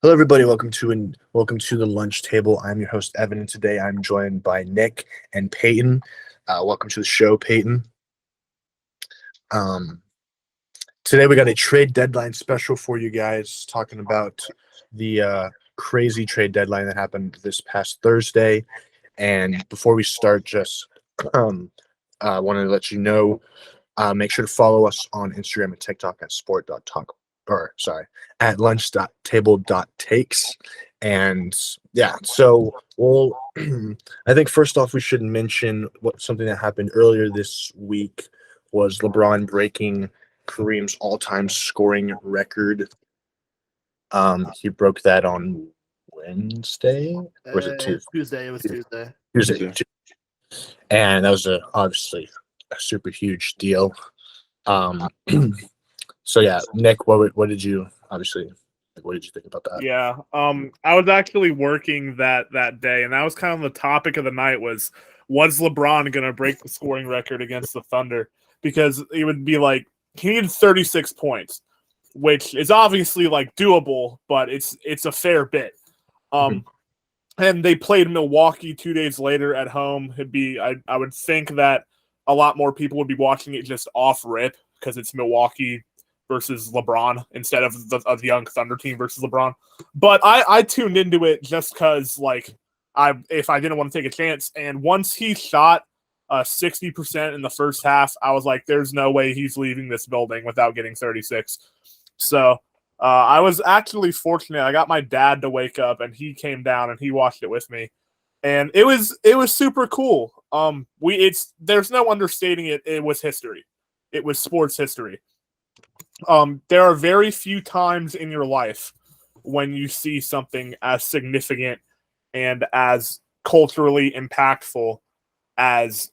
Hello, everybody. Welcome to the lunch table. I'm your host Evan, and today I'm joined by Nick and Peyton. Welcome to the show, Peyton. Um, Today we got a trade deadline special for you guys, talking about the crazy trade deadline that happened this past Thursday. And before we start, just wanted to let you know, make sure to follow us on Instagram and TikTok at sport.talk, or sorry, at lunch.table.takes. And yeah, so I think first off, we should mention something that happened earlier this week was LeBron breaking Kareem's all-time scoring record. He broke that on Wednesday, or was it Tuesday? Tuesday. It was Tuesday. Tuesday. And that was obviously a super huge deal. So yeah, Nick, what did you think about that? Yeah. I was actually working that day, and that was kind of the topic of the night was LeBron going to break the scoring record against the Thunder? Because it would be like he needed 36 points, which is obviously like doable, but it's a fair bit. And they played Milwaukee 2 days later at home. I would think that a lot more people would be watching it just off rip because it's Milwaukee versus LeBron instead of the young Thunder team versus LeBron. But I tuned into it just because, like, if I didn't want to take a chance. And once he shot 60% in the first half, I was like, there's no way he's leaving this building without getting 36. So I was actually fortunate. I got my dad to wake up, and he came down and he watched it with me. And it was super cool. There's no understating it. It was history. It was sports history. There are very few times in your life when you see something as significant and as culturally impactful as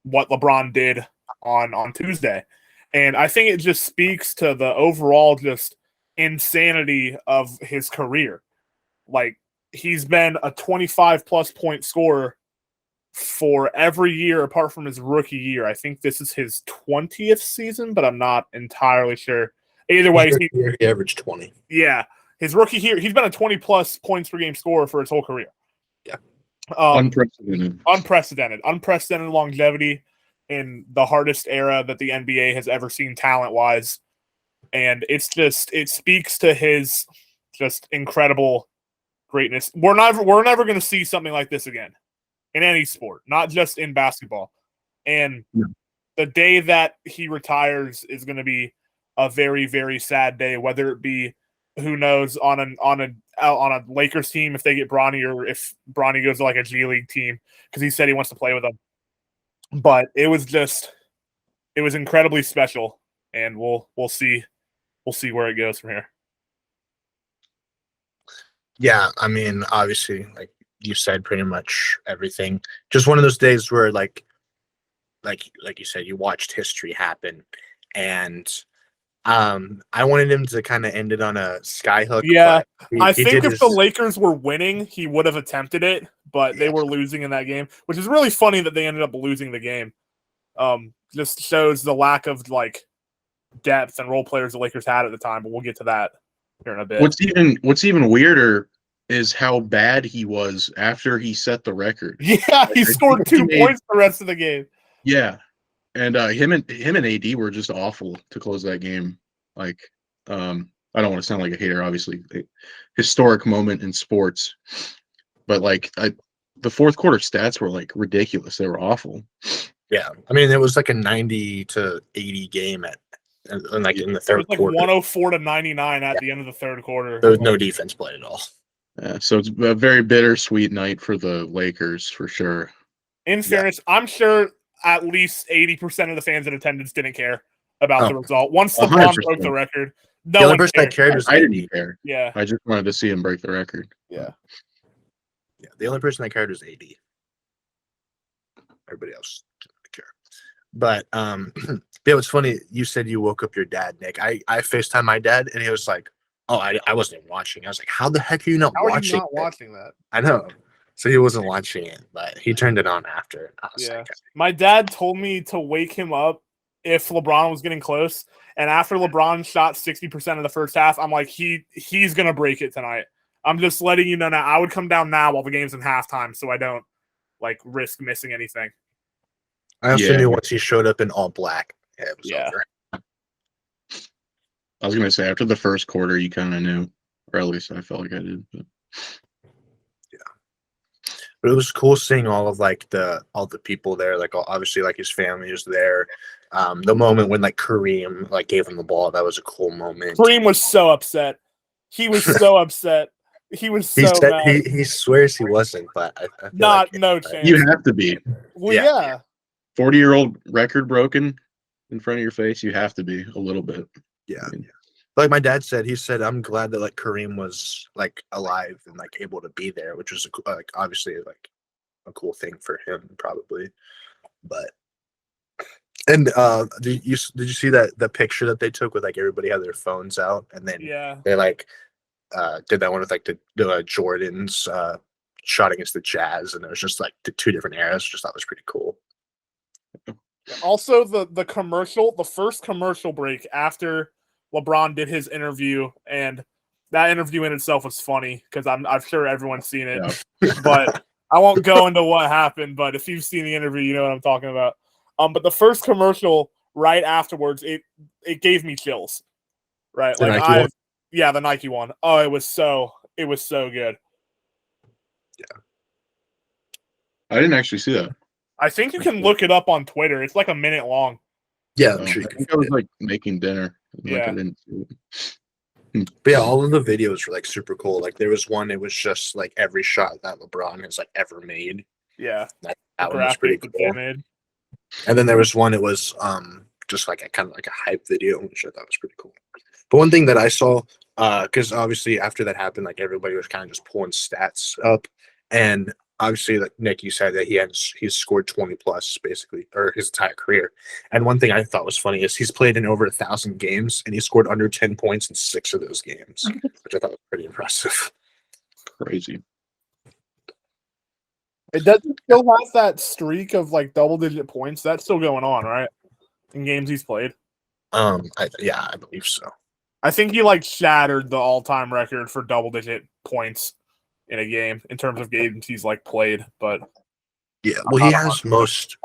what LeBron did on Tuesday. And I think it just speaks to the overall just insanity of his career. Like, he's been a 25-plus point scorer for every year apart from his rookie year. I think this is his 20th season, but I'm not entirely sure. Either way, he averaged 20. Yeah, his rookie year, he's been a 20-plus points per game scorer for his whole career. Yeah. Unprecedented longevity in the hardest era that the NBA has ever seen talent-wise. And it speaks to his just incredible greatness. We're never going to see something like this again in any sport, not just in basketball. And the day that he retires is going to be a very, very sad day, whether it be, who knows, on a Lakers team if they get Bronny, or if Bronny goes to like a G League team, because he said he wants to play with them. But it was incredibly special, and we'll see where it goes from here. Yeah, I mean, obviously, like you said, pretty much everything. Just one of those days where, like you said, you watched history happen, and I wanted him to kind of end it on a skyhook. Yeah, but I think if the Lakers were winning, he would have attempted it, but they were losing in that game, which is really funny that they ended up losing the game. Just shows the lack of like depth and role players the Lakers had at the time, but we'll get to that here in a bit. What's even weirder is how bad he was after he set the record. Yeah, he scored 2 points the rest of the game. Yeah, and him and AD were just awful to close that game. Like, I don't want to sound like a hater, obviously, historic moment in sports, but like the fourth quarter stats were like ridiculous. They were awful. Yeah, I mean, it was like a 90 to 80 game in the third quarter. 104 to 99 at the end of the third quarter. There was no defense played at all. Yeah, so it's a very bittersweet night for the Lakers for sure. In fairness, I'm sure at least 80% of the fans in attendance didn't care about the result. Once LeBron broke the record, the only person that cared was I didn't care. Yeah, I just wanted to see him break the record. Yeah. The only person that cared was AD. Everybody else didn't care. But yeah, it's funny. You said you woke up your dad, Nick. I FaceTimed my dad, and he was like, "Oh, I wasn't even watching." I was like, "How the heck are you not watching? How are you not watching that?" I know. So he wasn't watching it, but he turned it on after. My dad told me to wake him up if LeBron was getting close. And after LeBron shot 60% of the first half, I'm like, he's going to break it tonight. I'm just letting you know now. I would come down now while the game's in halftime, so I don't like risk missing anything. I also knew once he showed up in all black, it was over. I was gonna say after the first quarter, you kind of knew, or at least I felt like I did. But. But it was cool seeing all the people there. Like obviously, like his family was there. The moment when like Kareem like gave him the ball, that was a cool moment. Kareem was so upset. He was so upset. He was so mad. He swears he wasn't, but I feel no chance. You have to be. Well, yeah. 40-year-old record broken in front of your face. You have to be a little bit. Yeah. Like my dad said, he said, "I'm glad that like Kareem was like alive and like able to be there," which was like obviously like a cool thing for him, probably. But and did you see the picture that they took with like everybody had their phones out, and then they like did that one with like the Jordan's shot against the Jazz, and it was just like the two different eras. Just thought was pretty cool. Also, the first commercial break after LeBron did his interview, and that interview in itself was funny because I'm sure everyone's seen it, but I won't go into what happened. But if you've seen the interview, you know what I'm talking about. But the first commercial right afterwards, it gave me chills. Right, the Nike one? Yeah, the Nike one. Oh, it was so good. Yeah, I didn't actually see that. I think you can look it up on Twitter. It's like a minute long. Yeah, I'm sure I think I was like making dinner. Yeah. I didn't see it. But yeah, all of the videos were like super cool. Like there was one, it was just like every shot that LeBron has like ever made. Yeah, that one was pretty cool. Made. And then there was one, it was just like a kind of like a hype video, which I thought was pretty cool. But one thing that I saw, because obviously after that happened, like everybody was kind of just pulling stats up, and obviously, like Nick, you said that he's scored 20 plus basically, or his entire career. And one thing I thought was funny is he's played in over 1,000 games, and he scored under 10 points in 6 of those games, which I thought was pretty impressive. Crazy. It doesn't still have that streak of like double-digit points. That's still going on, right? In games he's played. I believe so. I think he like shattered the all-time record for double-digit points in a game in terms of games he's like played, but yeah, well, he has most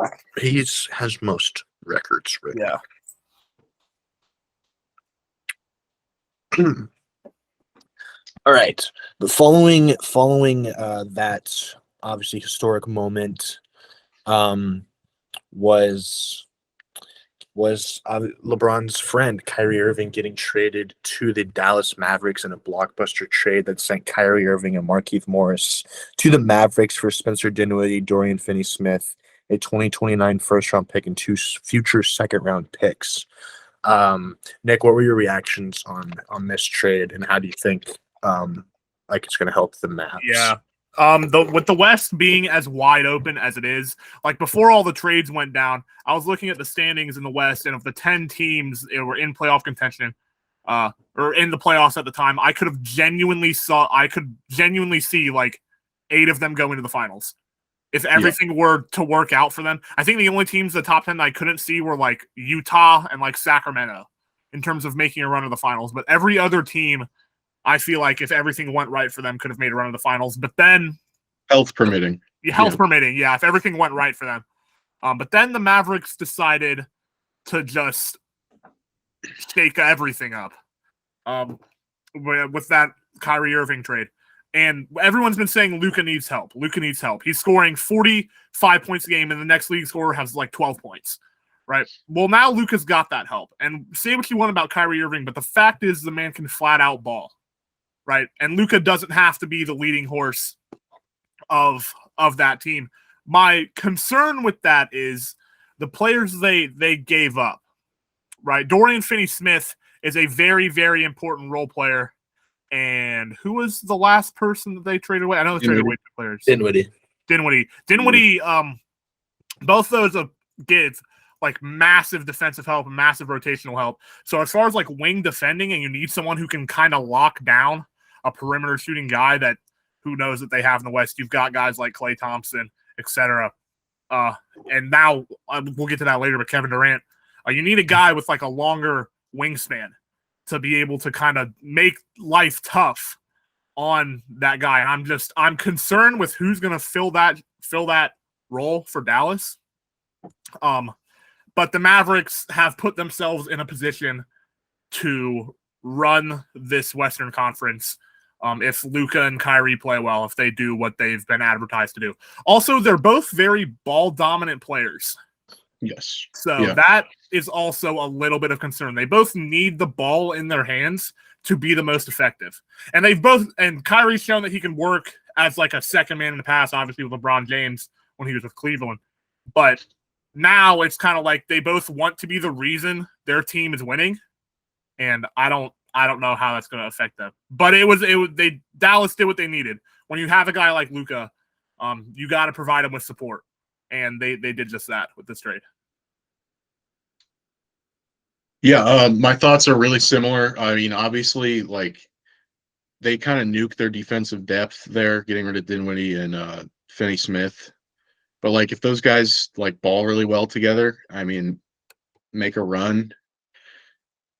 records right now. All right, but following that obviously historic moment was LeBron's friend Kyrie Irving getting traded to the Dallas Mavericks in a blockbuster trade that sent Kyrie Irving and Markieff Morris to the Mavericks for Spencer Dinwiddie, Dorian Finney-Smith, a 2029 first-round pick, and 2 future second-round picks. Nick, what were your reactions on this trade, and how do you think like it's going to help the Mavs? Yeah. With the West being as wide open as it is, like before all the trades went down, I was looking at the standings in the West, and of the 10 teams that were in playoff contention, or in the playoffs at the time, I could genuinely see like 8 of them go into the finals. If everything were to work out for them, I think the only teams in the top 10 that I couldn't see were like Utah and like Sacramento in terms of making a run of the finals. But every other team, I feel like if everything went right for them, could have made a run of the finals. But then, health permitting, if everything went right for them. But then the Mavericks decided to just shake everything up with that Kyrie Irving trade. And everyone's been saying Luka needs help. He's scoring 45 points a game, and the next league scorer has like 12 points. Right. Well, now Luka's got that help. And say what you want about Kyrie Irving, but the fact is the man can flat out ball. Right. And Luka doesn't have to be the leading horse of that team. My concern with that is the players they gave up. Right. Dorian Finney-Smith is a very, very important role player. And who was the last person that they traded away? I know they traded away 2 players. Dinwiddie. Both those give like massive defensive help and massive rotational help. So as far as like wing defending, and you need someone who can kind of lock down a perimeter shooting guy that who knows that they have in the West. You've got guys like Klay Thompson, etc. And now we'll get to that later, but Kevin Durant. You need a guy with like a longer wingspan to be able to kind of make life tough on that guy. I'm concerned with who's going to fill that role for Dallas. But the Mavericks have put themselves in a position to run this Western Conference. If Luka and Kyrie play well, if they do what they've been advertised to do. Also, they're both very ball dominant players. Yes. So that is also a little bit of concern. They both need the ball in their hands to be the most effective. And Kyrie's shown that he can work as like a second man in the past, obviously with LeBron James when he was with Cleveland. But now it's kind of like they both want to be the reason their team is winning. And I don't know how that's going to affect them. But Dallas did what they needed. When you have a guy like Luka, you got to provide him with support. And they did just that with this trade. Yeah, my thoughts are really similar. I mean, obviously, like they kind of nuked their defensive depth there, getting rid of Dinwiddie and Finney Smith. But like, if those guys like ball really well together, I mean, make a run.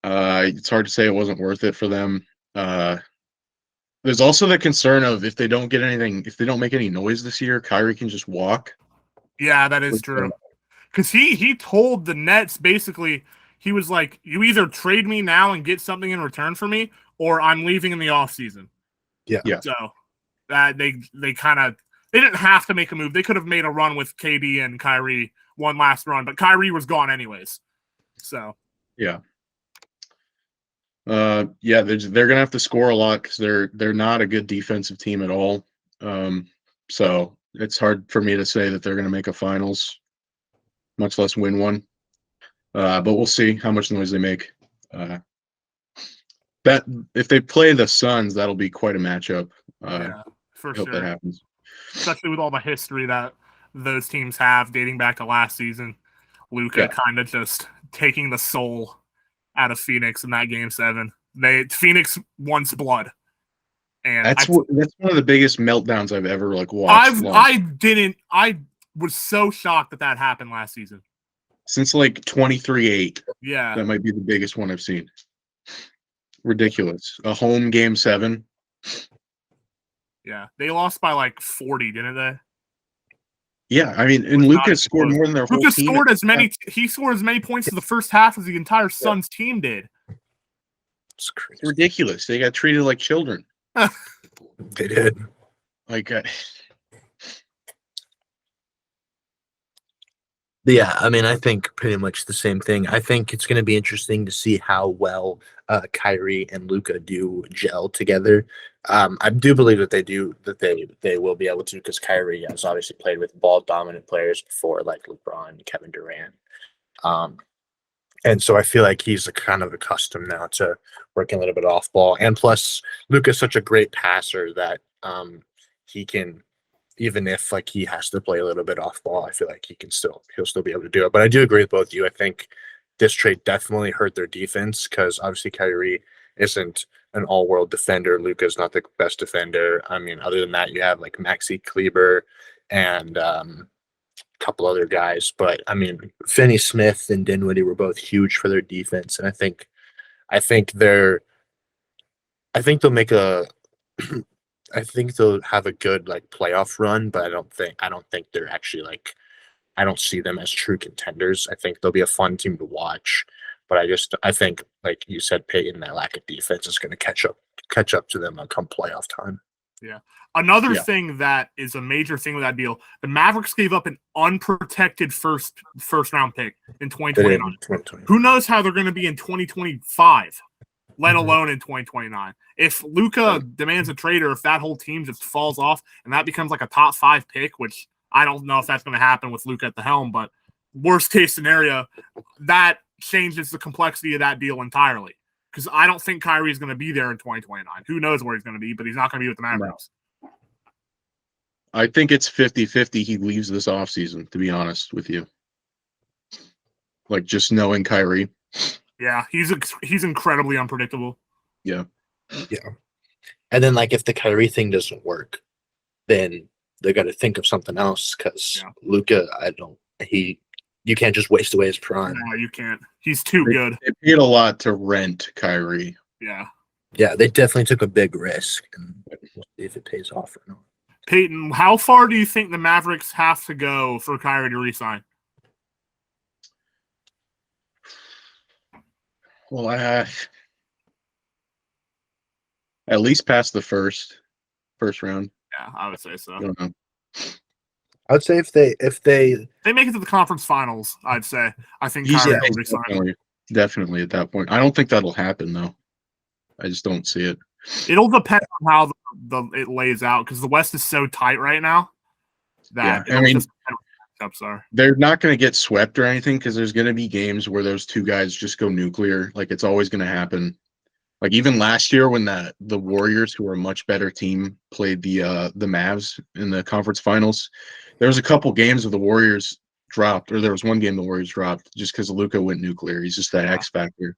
It's hard to say it wasn't worth it for them. There's also the concern of if they don't make any noise this year, Kyrie can just walk. Yeah, that is true. Because he told the Nets basically, he was like, you either trade me now and get something in return for me, or I'm leaving in the offseason. Yeah. So that they didn't have to make a move. They could have made a run with KD and Kyrie, one last run, but Kyrie was gone anyways. So yeah. They're gonna have to score a lot because they're not a good defensive team at all. So it's hard for me to say that they're gonna make a finals, much less win one. But we'll see how much noise they make. That if they play the Suns, that'll be quite a matchup. yeah, for I hope sure. that happens. Especially with all the history that those teams have dating back to last season. Luka kind of just taking the soul out of Phoenix in that game 7. Phoenix wants blood. And That's one of the biggest meltdowns I've ever watched. I was so shocked that happened last season. Since 23-8. Yeah. That might be the biggest one I've seen. Ridiculous. A home game 7. Yeah. They lost by 40, didn't they? Yeah, I mean, and Luka scored more than their whole team. He scored as many points in the first half as the entire Suns team did. It's crazy. It's ridiculous. They got treated like children. They did. Yeah, I mean, I think pretty much the same thing. I think it's going to be interesting to see how well Kyrie and Luka do gel together. I do believe that they will be able to, because Kyrie has obviously played with ball dominant players before, like LeBron, Kevin Durant. And so I feel like he's kind of accustomed now to working a little bit off ball. And plus, Luka's such a great passer that he can, even if he has to play a little bit off ball, I feel like he'll still be able to do it. But I do agree with both of you. I think this trade definitely hurt their defense, because obviously Kyrie isn't an all-world defender. Luka's not the best defender. I mean, other than that, you have Maxi Kleber and couple other guys, but I mean, Finney Smith and Dinwiddie were both huge for their defense, and I think they'll make a I think they'll have a good playoff run, but I don't think they're actually I don't see them as true contenders. I think they'll be a fun team to watch, but I think like you said, Peyton, that lack of defense is going to catch up to them come playoff time. Yeah. Another thing that is a major thing with that deal, the Mavericks gave up an unprotected first round pick in 2029. Who knows how they're going to be in 2025, let alone in 2029. If Luka demands a trade, or if that whole team just falls off and that becomes a top 5 pick, which I don't know if that's going to happen with Luka at the helm, but worst case scenario, that changes the complexity of that deal entirely. Because I don't think Kyrie is going to be there in 2029. Who knows where he's going to be, but he's not going to be with the Mavericks. I think it's 50-50 he leaves this offseason, to be honest with you. Just knowing Kyrie. Yeah, he's incredibly unpredictable. Yeah. Yeah. And then if the Kyrie thing doesn't work, then they got to think of something else, because Luka, you can't just waste away his prime. No, you can't. He's too good. They paid a lot to rent Kyrie. Yeah. Yeah, they definitely took a big risk, and we'll see if it pays off or not. Peyton, how far do you think the Mavericks have to go for Kyrie to resign? Well, at least past the first round. Yeah, I would say so. I don't know. I would say if they They make it to the conference finals, I'd say. I think He's Kyrie will resign. definitely at that point. I don't think that'll happen though. I just don't see it. It'll depend on how it lays out because the West is so tight right now that Yeah, I mean, just depend on what the matchups are. they're not going to get swept or anything because there's going to be games where those two guys just go nuclear. Like it's always going to happen. Like even last year when the Warriors, who are a much better team, played the Mavs in the conference finals, there was a couple games where the Warriors dropped, or there was one game the Warriors dropped just because Luka went nuclear. He's just that X factor.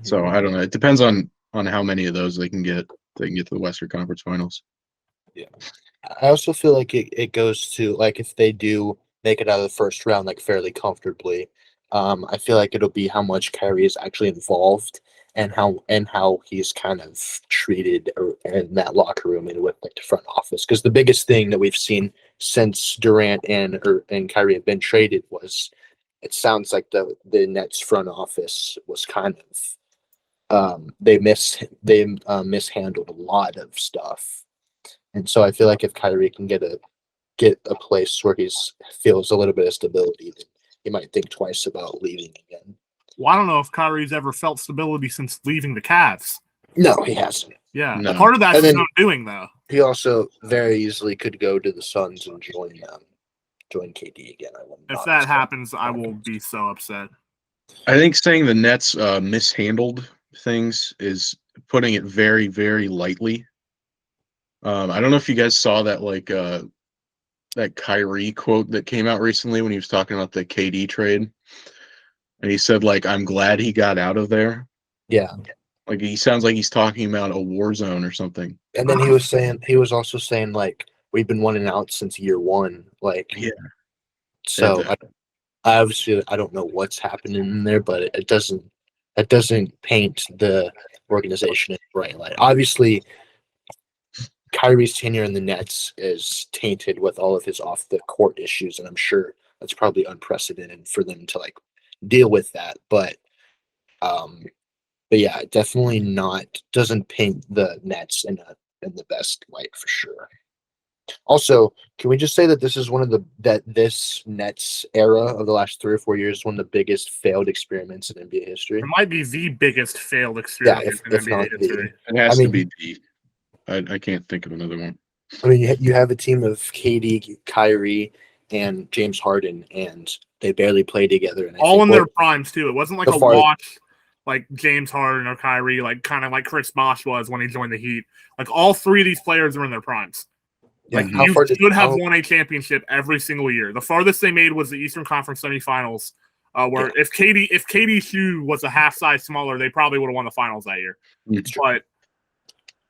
So I don't know. It depends on how many of those they can get. They can get to the Western Conference Finals. Yeah. I also feel like it goes to like if they do make it out of the first round like fairly comfortably, I feel like it'll be how much Kyrie is actually involved and how he's kind of treated in that locker room and with like the front office. Because the biggest thing that we've seen since Durant and Kyrie have been traded was it sounds like the Nets front office was kind of they mishandled a lot of stuff. And so I feel like if Kyrie can get a place where he's feels a little bit of stability, then he might think twice about leaving again. Well, I don't know if Kyrie's ever felt stability since leaving the Cavs. No, he hasn't. Yeah, No. part of that's And his then- own doing, though. He also very easily could go to the Suns and join KD again. If that happens, I will be so upset. I think saying the Nets mishandled things is putting it very, very lightly. I don't know if you guys saw that that Kyrie quote that came out recently when he was talking about the KD trade. And he said, like, I'm glad he got out of there. Yeah. Like he sounds like he's talking about a war zone or something. And then he was also saying like we've been wanting out since year one. Like Yeah. so I obviously I don't know what's happening in there, but it doesn't paint the organization in the right light. Obviously Kyrie's tenure in the Nets is tainted with all of his off the court issues, and I'm sure that's probably unprecedented for them to like deal with that. But yeah, definitely doesn't paint the Nets in the best light for sure. Also, can we just say that this is this Nets era of the last 3 or 4 years is one of the biggest failed experiments in NBA history? It might be the biggest failed experiment in if NBA not history. It has I to mean- be D. I can't think of another one. I mean, you have a team of KD, Kyrie, and James Harden, and they barely play together. And All in their primes too. It wasn't like the a far- wash like James Harden or Kyrie, like kind of like Chris Bosh was when he joined the Heat. Like all three of these players are in their primes. Like how you far should have won a championship every single year. The farthest they made was the Eastern Conference semifinals, where if KD's shoe was a half size smaller, they probably would have won the finals that year.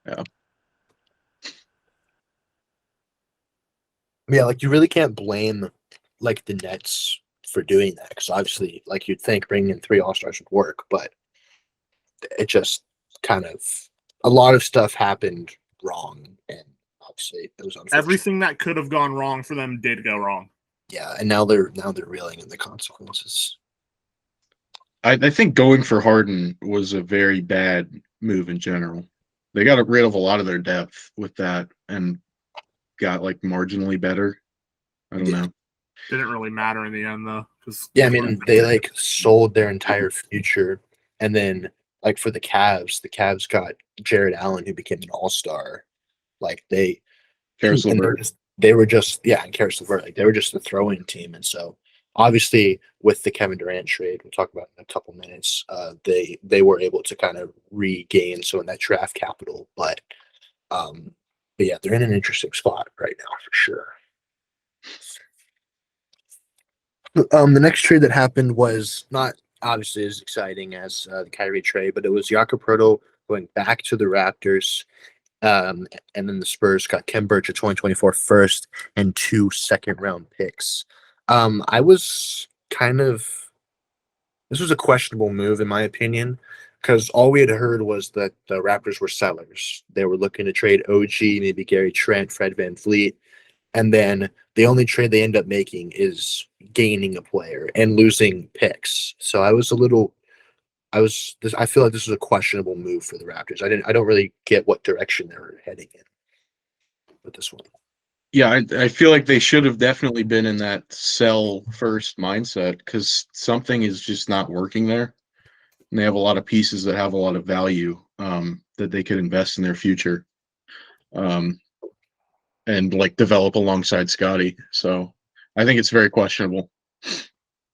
But yeah, like you really can't blame like the Nets for doing that because obviously, like you'd think bringing in 3 All-Stars would work, but it just kind of a lot of stuff happened wrong, and obviously it was unfortunate. everything that could have gone wrong for them did go wrong. Yeah, and now they're reeling in the consequences. I think going for Harden was a very bad move in general. They got rid of a lot of their depth with that and got like marginally better. I don't know. Didn't really matter in the end though. Yeah, I mean they like sold their entire future, and then like for the Cavs got Jared Allen who became an all-star. Like Karis LeVert. And Karis LeVert, like they were just a throwing team, and so obviously with the Kevin Durant trade, we'll talk about in a couple minutes, they were able to kind of regain some of that draft capital, but yeah, they're in an interesting spot right now for sure. The next trade that happened was not obviously as exciting as the Kyrie trade, but it was Jakob Poeltl going back to the Raptors. And then the Spurs got Khem Birch, a 2024 first and 2 second-round picks. I was this was a questionable move in my opinion because all we had heard was that the Raptors were sellers. They were looking to trade OG, maybe Gary Trent, Fred VanVleet, and then the only trade they end up making is gaining a player and losing picks. So I feel like this was a questionable move for the Raptors. I don't really get what direction they were heading in with this one. Yeah, I feel like they should have definitely been in that sell first mindset because something is just not working there. And they have a lot of pieces that have a lot of value that they could invest in their future and like develop alongside Scotty. So I think it's very questionable.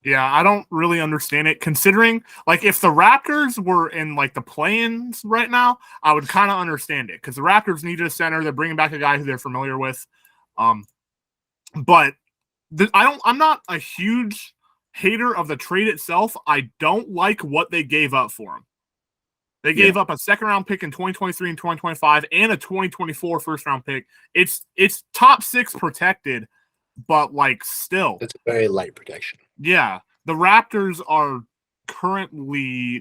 Yeah, I don't really understand it considering like if the Raptors were in like the play-ins right now, I would kind of understand it because the Raptors needed a center. They're bringing back a guy who they're familiar with. But I'm not a huge hater of the trade itself. I don't like what they gave up for him. They gave up a second-round pick in 2023 and 2025 and a 2024 first-round pick. It's top 6 protected, but like still. It's a very light protection. Yeah. The Raptors are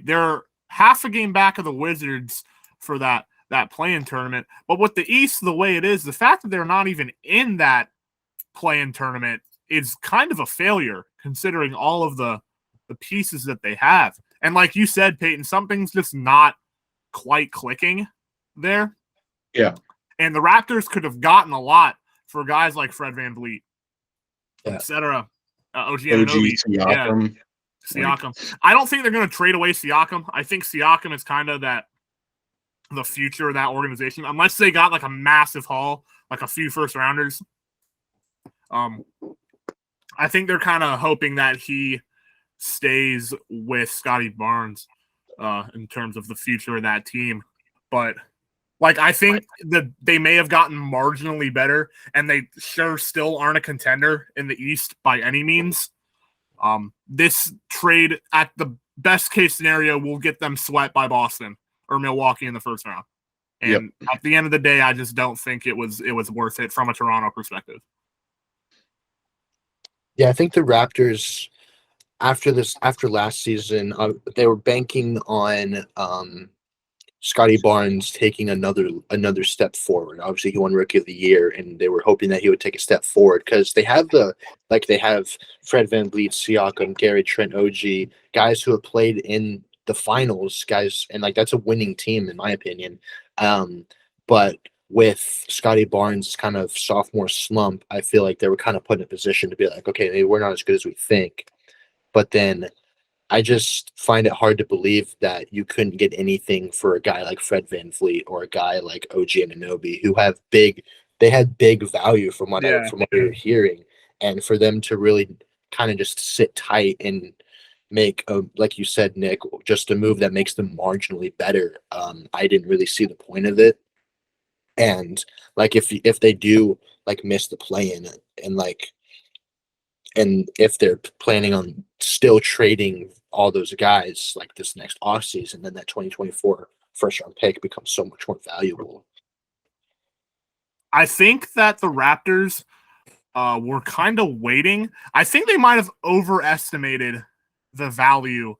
they're half a game back of the Wizards for that play-in tournament. But with the East the way it is, the fact that they're not even in that play-in tournament is kind of a failure considering all of the pieces that they have. And like you said, Peyton, something's just not quite clicking there. Yeah. And the Raptors could have gotten a lot for guys like Fred VanVleet, etc. OG Anunoby. Siakam. Yeah. Siakam. I don't think they're going to trade away Siakam. I think Siakam is kind of the future of that organization, unless they got like a massive haul, like a few first rounders. I think they're kind of hoping that he stays with Scotty Barnes in terms of the future of that team. But like I think that they may have gotten marginally better, and they sure still aren't a contender in the East by any means. This trade at the best case scenario will get them swept by Boston or Milwaukee in the first round. And at the end of the day, I just don't think it was worth it from a Toronto perspective. Yeah, I think the Raptors after last season, they were banking on Scotty Barnes taking another step forward. Obviously, he won Rookie of the Year, and they were hoping that he would take a step forward because they have Fred VanVleet, Siakam, Gary Trent, OG, guys who have played in the finals, guys, and like that's a winning team in my opinion. But with Scotty Barnes' kind of sophomore slump, I feel like they were kind of put in a position to be like, okay, maybe we're not as good as we think. But then I just find it hard to believe that you couldn't get anything for a guy like Fred VanVleet or a guy like OG Anunoby who had big value from what we were hearing, and for them to really kind of just sit tight and make like you said, Nick, just a move that makes them marginally better. I didn't really see the point of it. And like if they do like miss the play-in and if they're planning on still trading all those guys like this next offseason, then that 2024 first round pick becomes so much more valuable. I think that the Raptors were kind of waiting. I think they might have overestimated the value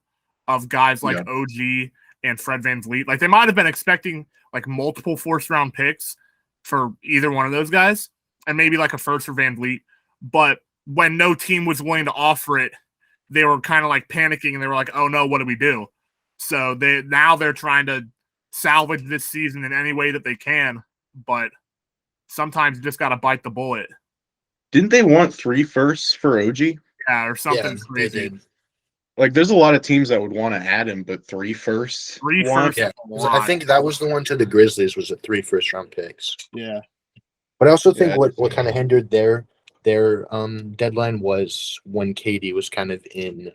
of guys like OG and Fred VanVleet. Like they might have been expecting like multiple first round picks for either one of those guys and maybe like a first for VanVleet. But when no team was willing to offer it, they were kind of like panicking and they were like, oh no, what do we do? So they're trying to salvage this season in any way that they can. But sometimes you just got to bite the bullet. Didn't they want 3 firsts for OG? Yeah, or something crazy. Like, there's a lot of teams that would want to add him, but 3 firsts? 3 firsts. Yeah. I think that was the one to the Grizzlies was the 3 first round picks. Yeah. But I also think what kind of hindered their deadline was when KD was kind of in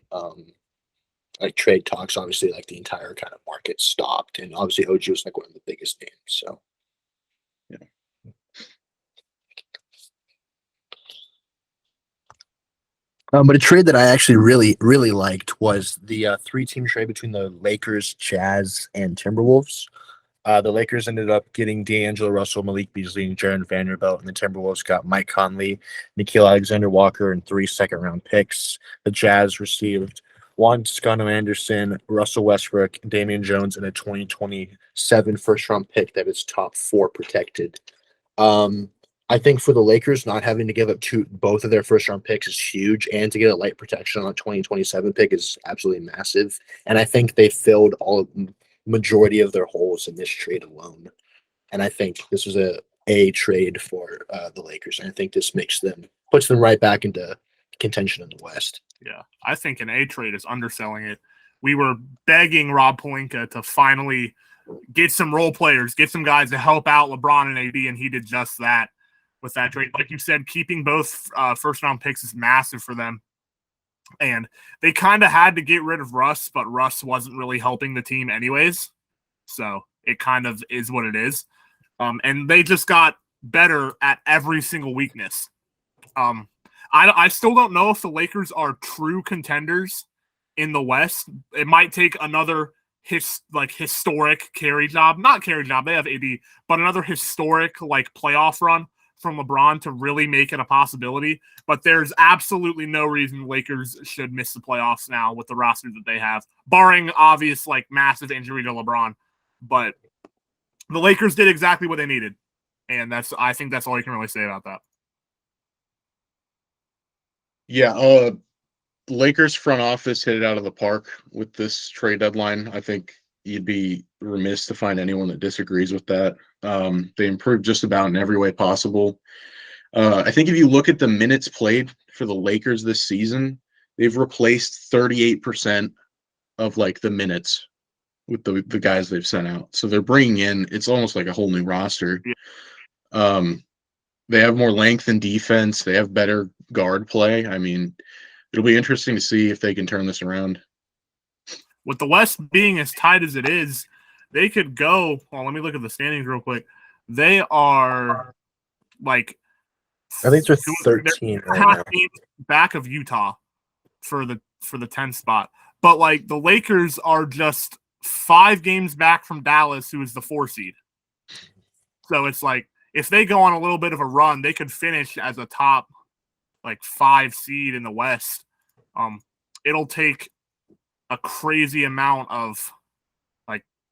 like trade talks. Obviously, like the entire kind of market stopped, and obviously OG was like one of the biggest names. So, yeah. But a trade that I actually really liked was the 3-team trade between the Lakers, Jazz, and Timberwolves. The Lakers ended up getting D'Angelo Russell, Malik Beasley, and Jaron Vanderbilt, and the Timberwolves got Mike Conley, Nickeil Alexander-Walker, and 3 second-round picks. The Jazz received Juan Toscano Anderson, Russell Westbrook, Damian Jones, and a 2027 first-round pick that is top 4 protected. I think for the Lakers, not having to give up both of their first-round picks is huge, and to get a light protection on a 2027 pick is absolutely massive. And I think they filled majority of their holes in this trade alone. And I think this was a trade for the Lakers. And I think this puts them right back into contention in the West. Yeah, I think an A trade is underselling it. We were begging Rob Pelinka to finally get some role players, get some guys to help out LeBron and AD, and he did just that with that trade. Like you said, keeping both first-round picks is massive for them. And they kind of had to get rid of Russ, but Russ wasn't really helping the team anyways. So it kind of is what it is. And they just got better at every single weakness. I still don't know if the Lakers are true contenders in the West. It might take another historic carry job. Not carry job, they have AD, but another historic playoff run from LeBron to really make it a possibility. But there's absolutely no reason the Lakers should miss the playoffs now with the roster that they have, barring obvious massive injury to LeBron. But the Lakers did exactly what they needed. And I think that's all you can really say about that. Yeah, Lakers front office hit it out of the park with this trade deadline. I think you'd be remiss to find anyone that disagrees with that. They improved just about in every way possible. I think if you look at the minutes played for the Lakers this season, they've replaced 38% of the minutes with the guys they've sent out. So they're bringing in, it's almost like a whole new roster. Yeah. They have more length in defense. They have better guard play. I mean, it'll be interesting to see if they can turn this around. With the West being as tight as it is, they could go. Well, let me look at the standings real quick. They are I think they're 13 right now. Back of Utah for the 10th spot. But the Lakers are just 5 games back from Dallas, who is the 4 seed. So it's if they go on a little bit of a run, they could finish as a top 5 seed in the West. It'll take a crazy amount of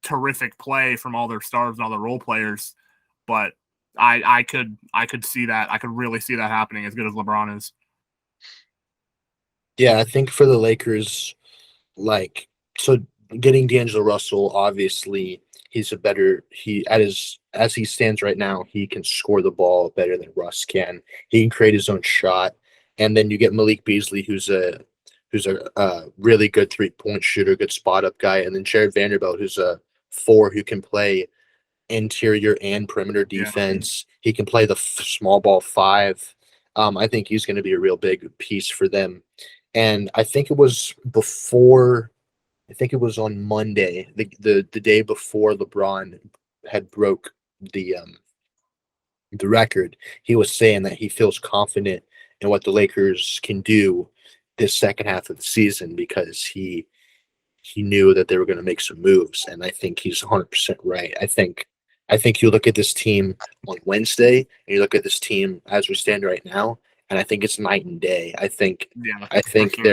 terrific play from all their stars and all their role players, but I could see that. I could really see that happening as good as LeBron is. Yeah, I think for the Lakers, so getting D'Angelo Russell, obviously he's as he stands right now, he can score the ball better than Russ can. He can create his own shot. And then you get Malik Beasley, who's a really good 3-point shooter, good spot up guy, and then Jared Vanderbilt, who's a 4 who can play interior and perimeter defense. Yeah. He can play the small ball 5. I think he's going to be a real big piece for them. And I think it was on Monday, the day before LeBron had broke the record. He was saying that he feels confident in what the Lakers can do this second half of the season because he knew that they were going to make some moves, and I think he's 100% right. I think you look at this team on Wednesday, and you look at this team as we stand right now, and I think it's night and day. I think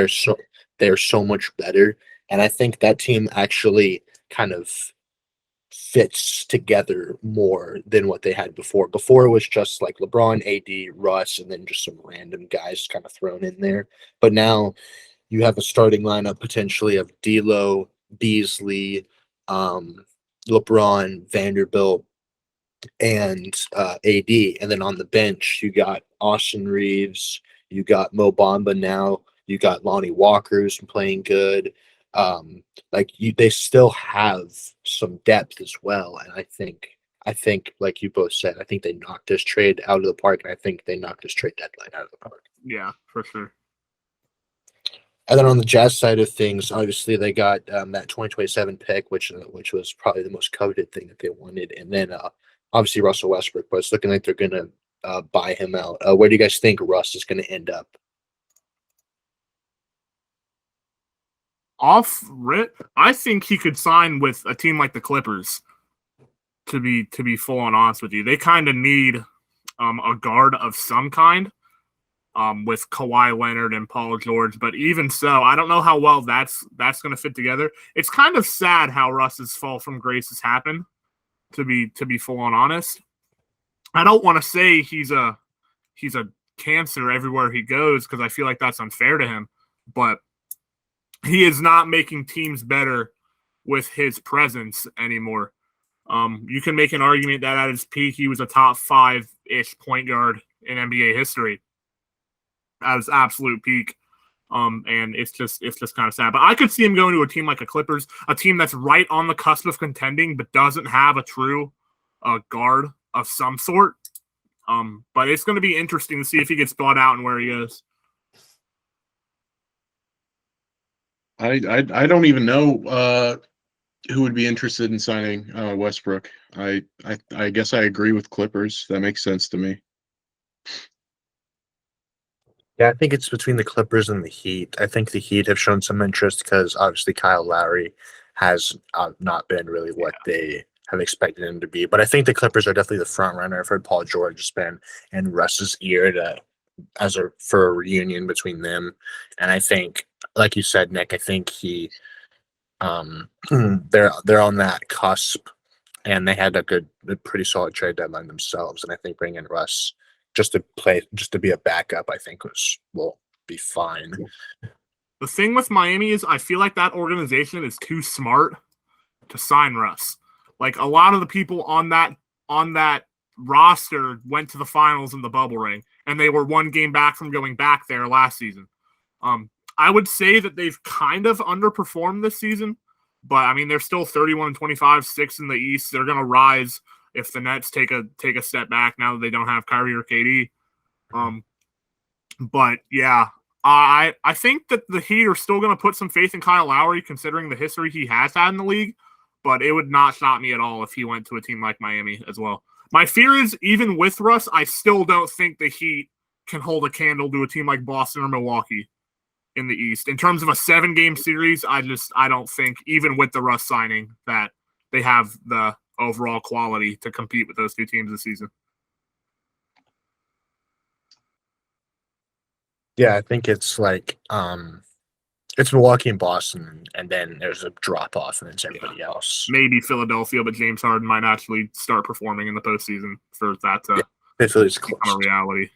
sure. they're so much better, and I think that team actually kind of fits together more than what they had before. Before it was just LeBron, AD, Russ, and then just some random guys kind of thrown in there. But now you have a starting lineup potentially of D'Lo, Beasley, LeBron, Vanderbilt, and AD. And then on the bench, you got Austin Reeves, you got Mo Bamba now, you got Lonnie Walker who's playing good. They still have some depth as well. And I think, like you both said, I think they knocked this trade out of the park, and I think they knocked this trade deadline out of the park. Yeah, for sure. And then on the Jazz side of things, obviously they got that 2027 pick, which was probably the most coveted thing that they wanted. And then obviously Russell Westbrook, but it's looking like they're going to buy him out. Where do you guys think Russ is going to end up? I think he could sign with a team like the Clippers. To be full on honest with you, they kind of need a guard of some kind. with Kawhi Leonard and Paul George. But even so, I don't know how well that's going to fit together. It's kind of sad how Russ's fall from grace has happened. To be full on honest, I don't want to say he's a cancer everywhere he goes because I feel like that's unfair to him. But he is not making teams better with his presence anymore. You can make an argument that at his peak, he was a top 5-ish point guard in NBA history at his absolute peak. And it's just kind of sad. But I could see him going to a team like a Clippers, a team that's right on the cusp of contending, but doesn't have a true guard of some sort. But it's going to be interesting to see if he gets bought out and where he is. I don't even know who would be interested in signing Westbrook. I guess I agree with Clippers. That makes sense to me. Yeah, I think it's between the Clippers and the Heat. I think the Heat have shown some interest because obviously Kyle Lowry has not been really what they have expected him to be. But I think the Clippers are definitely the front runner. I've heard Paul George has been in Russ's ear for a reunion between them. And I think, like you said, Nick, I think they're on that cusp, and they had a pretty solid trade deadline themselves. And I think bringing in Russ just to be a backup, I think will be fine. The thing with Miami is I feel like that organization is too smart to sign Russ. Like a lot of the people on that roster went to the finals in the bubble ring, and they were one game back from going back there last season. I would say that they've kind of underperformed this season, but I mean they're still 31-25, 6th in the East. They're gonna rise if the Nets take a step back now that they don't have Kyrie or KD. But yeah, I think that the Heat are still going to put some faith in Kyle Lowry considering the history he has had in the league, but it would not shock me at all if he went to a team like Miami as well. My fear is even with Russ, I still don't think the Heat can hold a candle to a team like Boston or Milwaukee in the East. In terms of a 7-game series, I don't think even with the Russ signing that they have the overall quality to compete with those two teams this season. Yeah, I think it's like it's Milwaukee and Boston, and then there's a drop off, and it's everybody else. Maybe Philadelphia, but James Harden might actually start performing in the postseason for that to become a reality.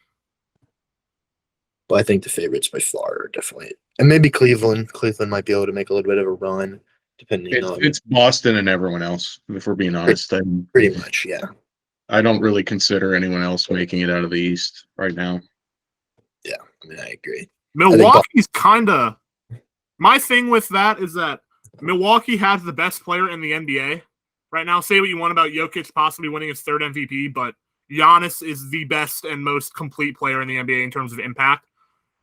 But I think the favorites by far are definitely, and maybe Cleveland. Cleveland might be able to make a little bit of a run, depending on. It's Boston and everyone else. If we're being honest, pretty much, yeah. I don't really consider anyone else making it out of the East right now. Yeah, I mean, I agree. Milwaukee's kind of my thing with that is that Milwaukee has the best player in the NBA right now. Say what you want about Jokic possibly winning his 3rd MVP, but Giannis is the best and most complete player in the NBA in terms of impact.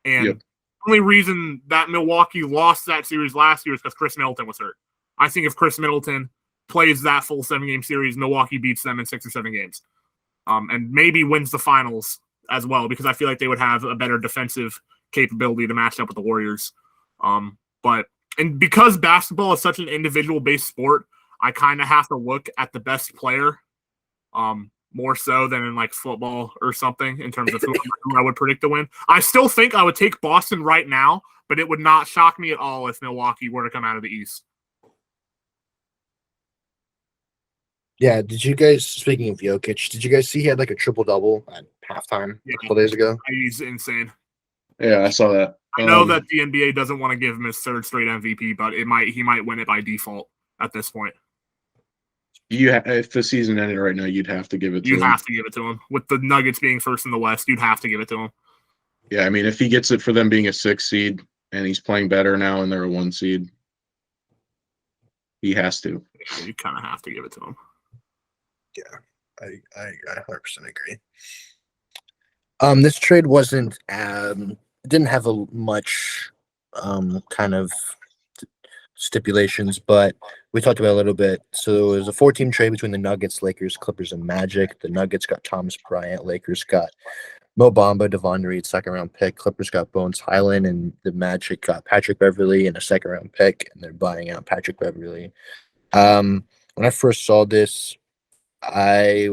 And the only reason that Milwaukee lost that series last year is because Chris Middleton was hurt. I think if Chris Middleton plays that full 7-game series, Milwaukee beats them in 6 or 7 games. And maybe wins the finals as well, because I feel like they would have a better defensive capability to match up with the Warriors. But because basketball is such an individual-based sport, I kind of have to look at the best player more so than in like football or something in terms of who I would predict to win. I still think I would take Boston right now, but it would not shock me at all if Milwaukee were to come out of the East. Yeah, did you guys, speaking of Jokic, did you guys see he had like a triple-double at halftime a couple days ago? He's insane. Yeah, I saw that. I know that the NBA doesn't want to give him his 3rd straight MVP, but he might win it by default at this point. If the season ended right now, you'd have to give it to him. You'd have to give it to him. With the Nuggets being 1st in the West, you'd have to give it to him. Yeah, I mean, if he gets it for them being a 6 seed and he's playing better now and they're a 1 seed, he has to. Yeah, you kind of have to give it to him. Yeah, I 100% agree. This trade wasn't didn't have much kind of stipulations, but we talked about it a little bit. So it was a 4-team trade between the Nuggets, Lakers, Clippers, and Magic. The Nuggets got Thomas Bryant, Lakers got Mo Bamba, Devon Reed, 2nd-round pick. Clippers got Bones Highland, and the Magic got Patrick Beverley and a 2nd-round pick, and they're buying out Patrick Beverley. When I first saw this, I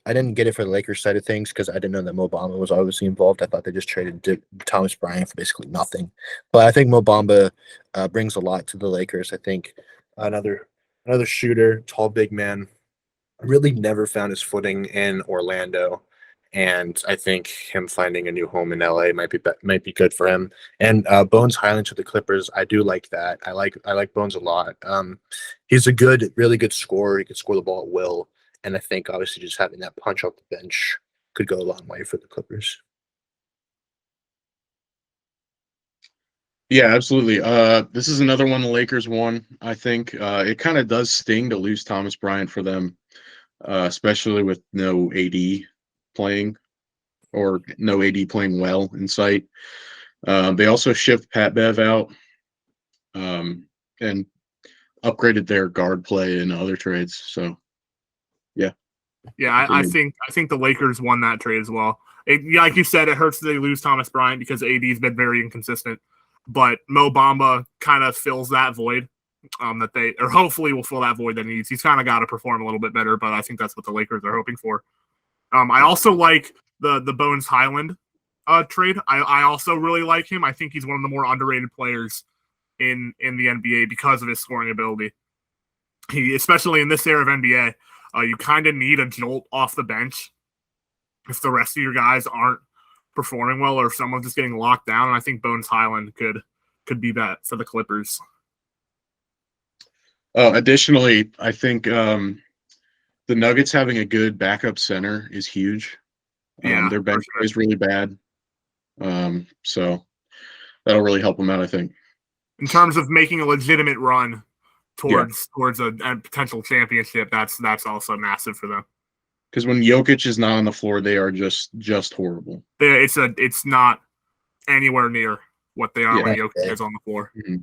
didn't get it for the Lakers side of things because I didn't know that Mo Bamba was obviously involved. I thought they just traded Thomas Bryant for basically nothing. But I think Mo Bamba brings a lot to the Lakers. I think another shooter, tall, big man, really never found his footing in Orlando. And I think him finding a new home in LA might be good for him. And Bones Highland to the Clippers, I do like that. I like Bones a lot. He's a really good scorer. He can score the ball at will. And I think obviously just having that punch off the bench could go a long way for the Clippers. Yeah, absolutely. This is another one the Lakers won. I think it kind of does sting to lose Thomas Bryant for them, especially with no AD playing or no AD playing well in sight. They also shipped Pat Bev out and upgraded their guard play in other trades. So, yeah. Yeah, I think the Lakers won that trade as well. Like you said, it hurts that they lose Thomas Bryant because AD's been very inconsistent. But Mo Bamba kind of fills that void or hopefully will fill that void that he needs. He's kind of got to perform a little bit better, but I think that's what the Lakers are hoping for. I also like the Bones Highland trade. I also really like him. I think he's one of the more underrated players in the NBA because of his scoring ability. Especially in this era of NBA, you kind of need a jolt off the bench if the rest of your guys aren't performing well or if someone's just getting locked down. And I think Bones Highland could be that for the Clippers. Additionally, I think the Nuggets having a good backup center is huge. Their bench is really bad. So that'll really help them out, I think. In terms of making a legitimate run towards a potential championship, that's also massive for them. Because when Jokic is not on the floor, they are just horrible. It's not anywhere near what they are when Jokic is on the floor. Mm-hmm.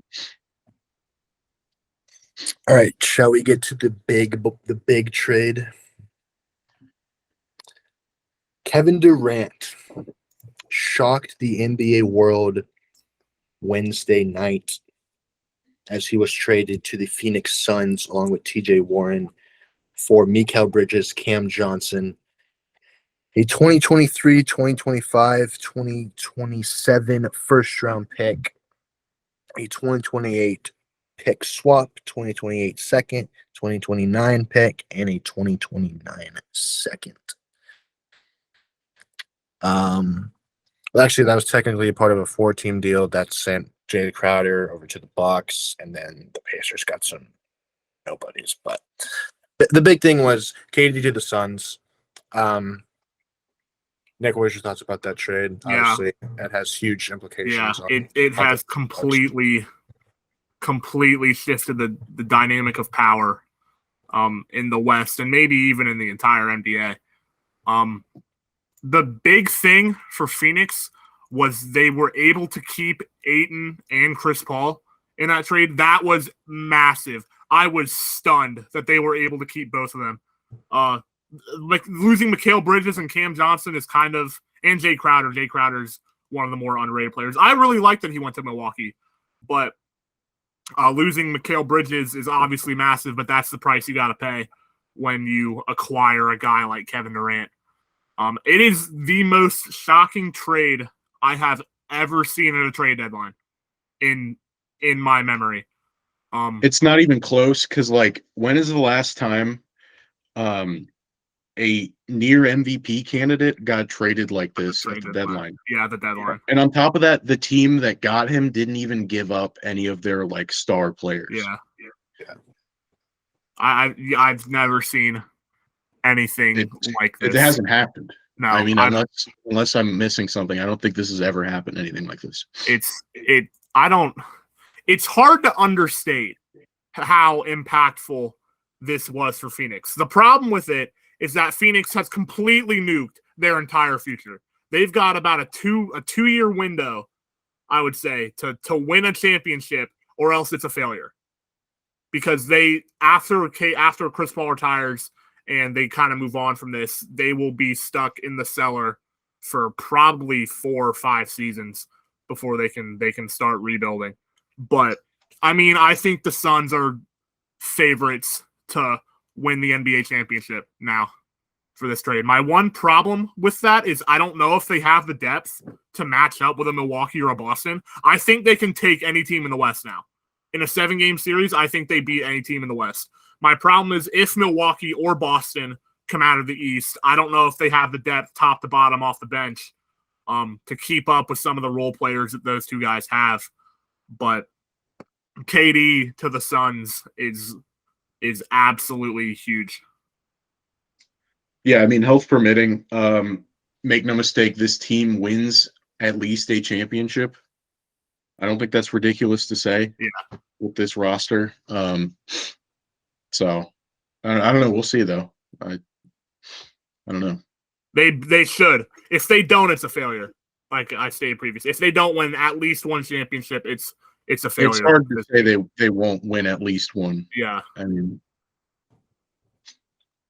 All right, shall we get to the big trade? Kevin Durant shocked the NBA world Wednesday night as he was traded to the Phoenix Suns along with TJ Warren for Mikal Bridges, Cam Johnson, a 2023, 2025, 2027 first-round pick, a 2028 pick swap, 2028 second, 2029 pick, and a 2029 second. Well, actually, that was technically a part of a 4-team deal that sent Jay Crowder over to the Bucks, and then the Pacers got some nobodies. But the big thing was KD to the Suns. Nick, what are your thoughts about that trade? Yeah. Obviously, it has huge implications. Yeah, it has completely shifted the dynamic of power in the West and maybe even in the entire NBA. The big thing for Phoenix was they were able to keep Ayton and Chris Paul in that trade. That was massive. I was stunned that they were able to keep both of them. Like losing Mikal Bridges and Cam Johnson is and Jay Crowder. Jay Crowder's one of the more underrated players. I really liked that he went to Milwaukee, but losing Mikal Bridges is obviously massive, but that's the price you got to pay when you acquire a guy like Kevin Durant. It is the most shocking trade I have ever seen at a trade deadline in my memory. It's not even close because, like, when is the last time a near MVP candidate got traded like this at the deadline? Yeah, the deadline. And on top of that, the team that got him didn't even give up any of their like star players. Yeah. I've never seen anything like this. It hasn't happened. No, I mean, unless I'm missing something, I don't think this has ever happened. Anything like this. It's hard to understate how impactful this was for Phoenix. The problem with it is that Phoenix has completely nuked their entire future. They've got about a 2-year window, I would say, to win a championship, or else it's a failure. Because after Chris Paul retires and they kind of move on from this, they will be stuck in the cellar for probably 4 or 5 seasons before they can start rebuilding. But I mean, I think the Suns are favorites to win the NBA championship now for this trade. My one problem with that is I don't know if they have the depth to match up with a Milwaukee or a Boston. I think they can take any team in the West now. In a 7-game series, I think they beat any team in the West. My problem is if Milwaukee or Boston come out of the East, I don't know if they have the depth top to bottom off the bench to keep up with some of the role players that those two guys have. But KD to the Suns is absolutely huge. Yeah, I mean, health permitting, make no mistake, this team wins at least a championship. I don't think that's ridiculous to say with this roster. So I don't know. We'll see, though. I don't know. They should. If they don't, it's a failure. Like I stated previously, if they don't win at least one championship, it's a failure. It's hard to say they won't win at least one. Yeah, I mean,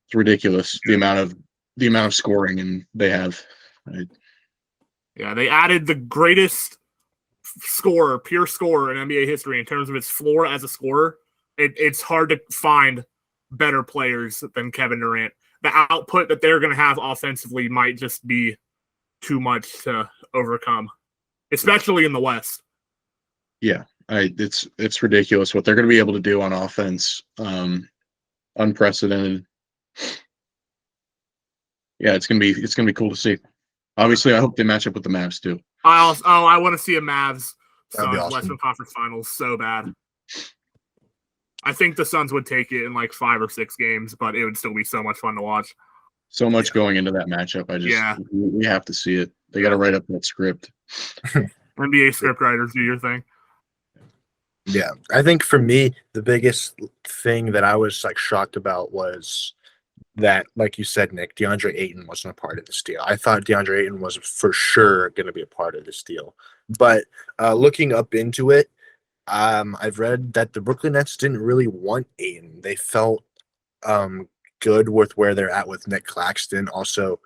it's ridiculous the amount of scoring and they have. Yeah, they added the greatest pure scorer in NBA history in terms of its floor as a scorer. It's hard to find better players than Kevin Durant. The output that they're going to have offensively might just be too much to overcome, especially in the West. Yeah, it's ridiculous what they're going to be able to do on offense. Unprecedented. Yeah, it's gonna be cool to see. Obviously, I hope they match up with the Mavs too. I want to see a Mavs Suns awesome. Western Conference Finals so bad. I think the Suns would take it in like 5 or 6 games, but it would still be so much fun to watch. So much going into that matchup. We have to see it. They got to write up that script. NBA script writers, do your thing. Yeah, I think for me, the biggest thing that I was like shocked about was that, like you said, Nick, DeAndre Ayton wasn't a part of this deal. I thought DeAndre Ayton was for sure going to be a part of this deal. But looking up into it, I've read that the Brooklyn Nets didn't really want Ayton. They felt good with where they're at with Nick Claxton. Also,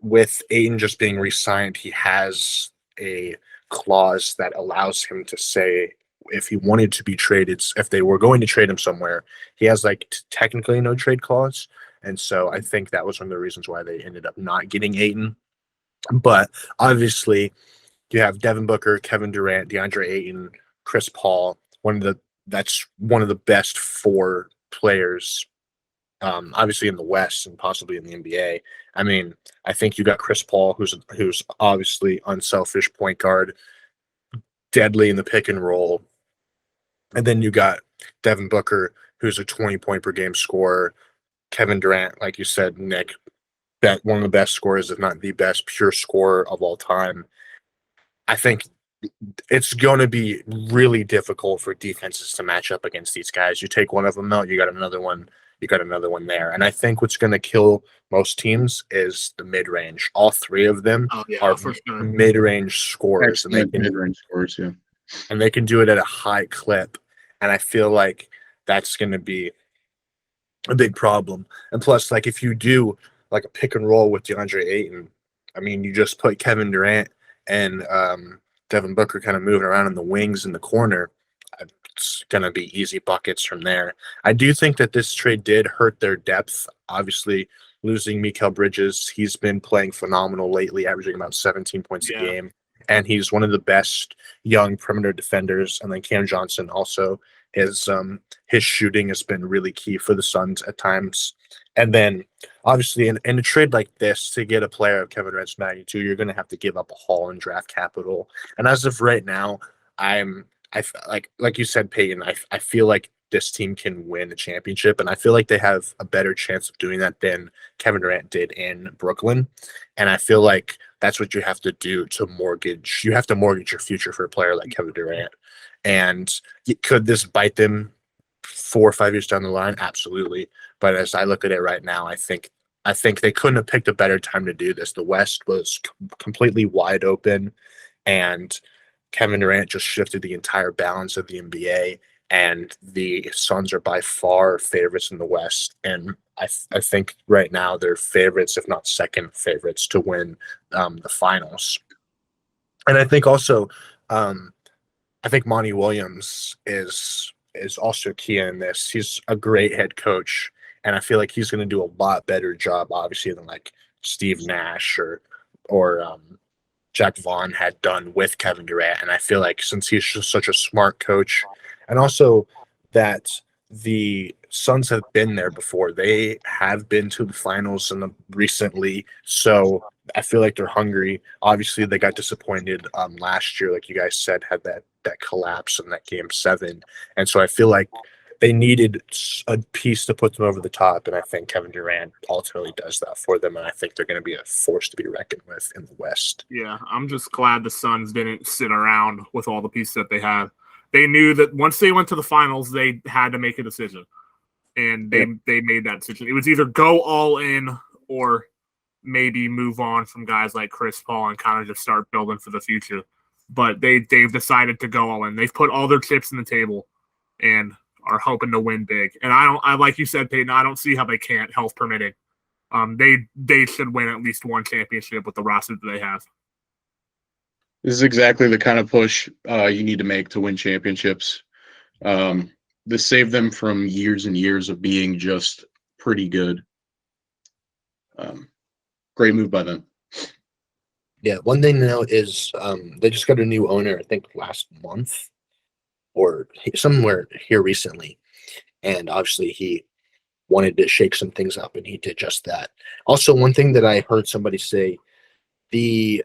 with Ayton just being re-signed, he has a clause that allows him to say if he wanted to be traded, if they were going to trade him somewhere, he has like technically no trade clause. And so I think that was one of the reasons why they ended up not getting Ayton. But obviously, you have Devin Booker, Kevin Durant, DeAndre Ayton, Chris Paul. That's one of the best 4 players, obviously in the West and possibly in the NBA. I mean, I think you got Chris Paul, who's obviously unselfish point guard, deadly in the pick and roll, and then you got Devin Booker, who's a 20-point per game scorer. Kevin Durant, like you said, Nick, that one of the best scorers, if not the best pure scorer of all time. I think it's going to be really difficult for defenses to match up against these guys. You take one of them out, you got another one there. And I think what's going to kill most teams is the mid-range. All 3 of them are mid-range scorers. Mid-range scorers, yeah. And they can do it at a high clip. And I feel like that's going to be a big problem. And plus, like, if you do like a pick and roll with DeAndre Ayton, I mean, you just put Kevin Durant and Devin Booker kind of moving around in the wings in the corner. It's going to be easy buckets from there. I do think that this trade did hurt their depth. Obviously, losing Mikal Bridges, he's been playing phenomenal lately, averaging about 17 points a game. And he's one of the best young perimeter defenders. And then Cam Johnson also, his shooting has been really key for the Suns at times. And then, obviously, in a trade like this, to get a player of Kevin Durant's magnitude, you're going to have to give up a haul in draft capital. And as of right now, like you said, Peyton, I feel like this team can win a championship, and I feel like they have a better chance of doing that than Kevin Durant did in Brooklyn. And I feel like that's what you have to do to mortgage. You have to mortgage your future for a player like Kevin Durant. And could this bite them 4 or 5 years down the line? Absolutely. But as I look at it right now, I think they couldn't have picked a better time to do this. The West was completely wide open, and Kevin Durant just shifted the entire balance of the NBA, and the Suns are by far favorites in the West. And I think right now they're favorites, if not second favorites, to win the finals. And I think also, I think Monty Williams is is also key in this. He's a great head coach, and I feel like he's going to do a lot better job, obviously, than like Steve Nash or Jack Vaughn had done with Kevin Durant. And I feel like since he's just such a smart coach, and also that the Suns have been there before, they have been to the finals recently, so I feel like they're hungry. Obviously, they got disappointed last year, like you guys said, had that collapse in that game 7, and so I feel like they needed a piece to put them over the top, and I think Kevin Durant ultimately does that for them, and I think they're going to be a force to be reckoned with in the West. Yeah, I'm just glad the Suns didn't sit around with all the pieces that they had. They knew that once they went to the finals, they had to make a decision, and they made that decision. It was either go all in or maybe move on from guys like Chris Paul and kind of just start building for the future. But they've decided to go all in. They've put all their chips on the table and are hoping to win big. And I like you said, Peyton, I don't see how they can't, health permitting. They should win at least one championship with the roster that they have. This is exactly the kind of push you need to make to win championships. This saved them from years and years of being just pretty good. Great move by them. Yeah, one thing to note is they just got a new owner, I think last month or somewhere here recently. And obviously he wanted to shake some things up, and he did just that. Also, one thing that I heard somebody say, the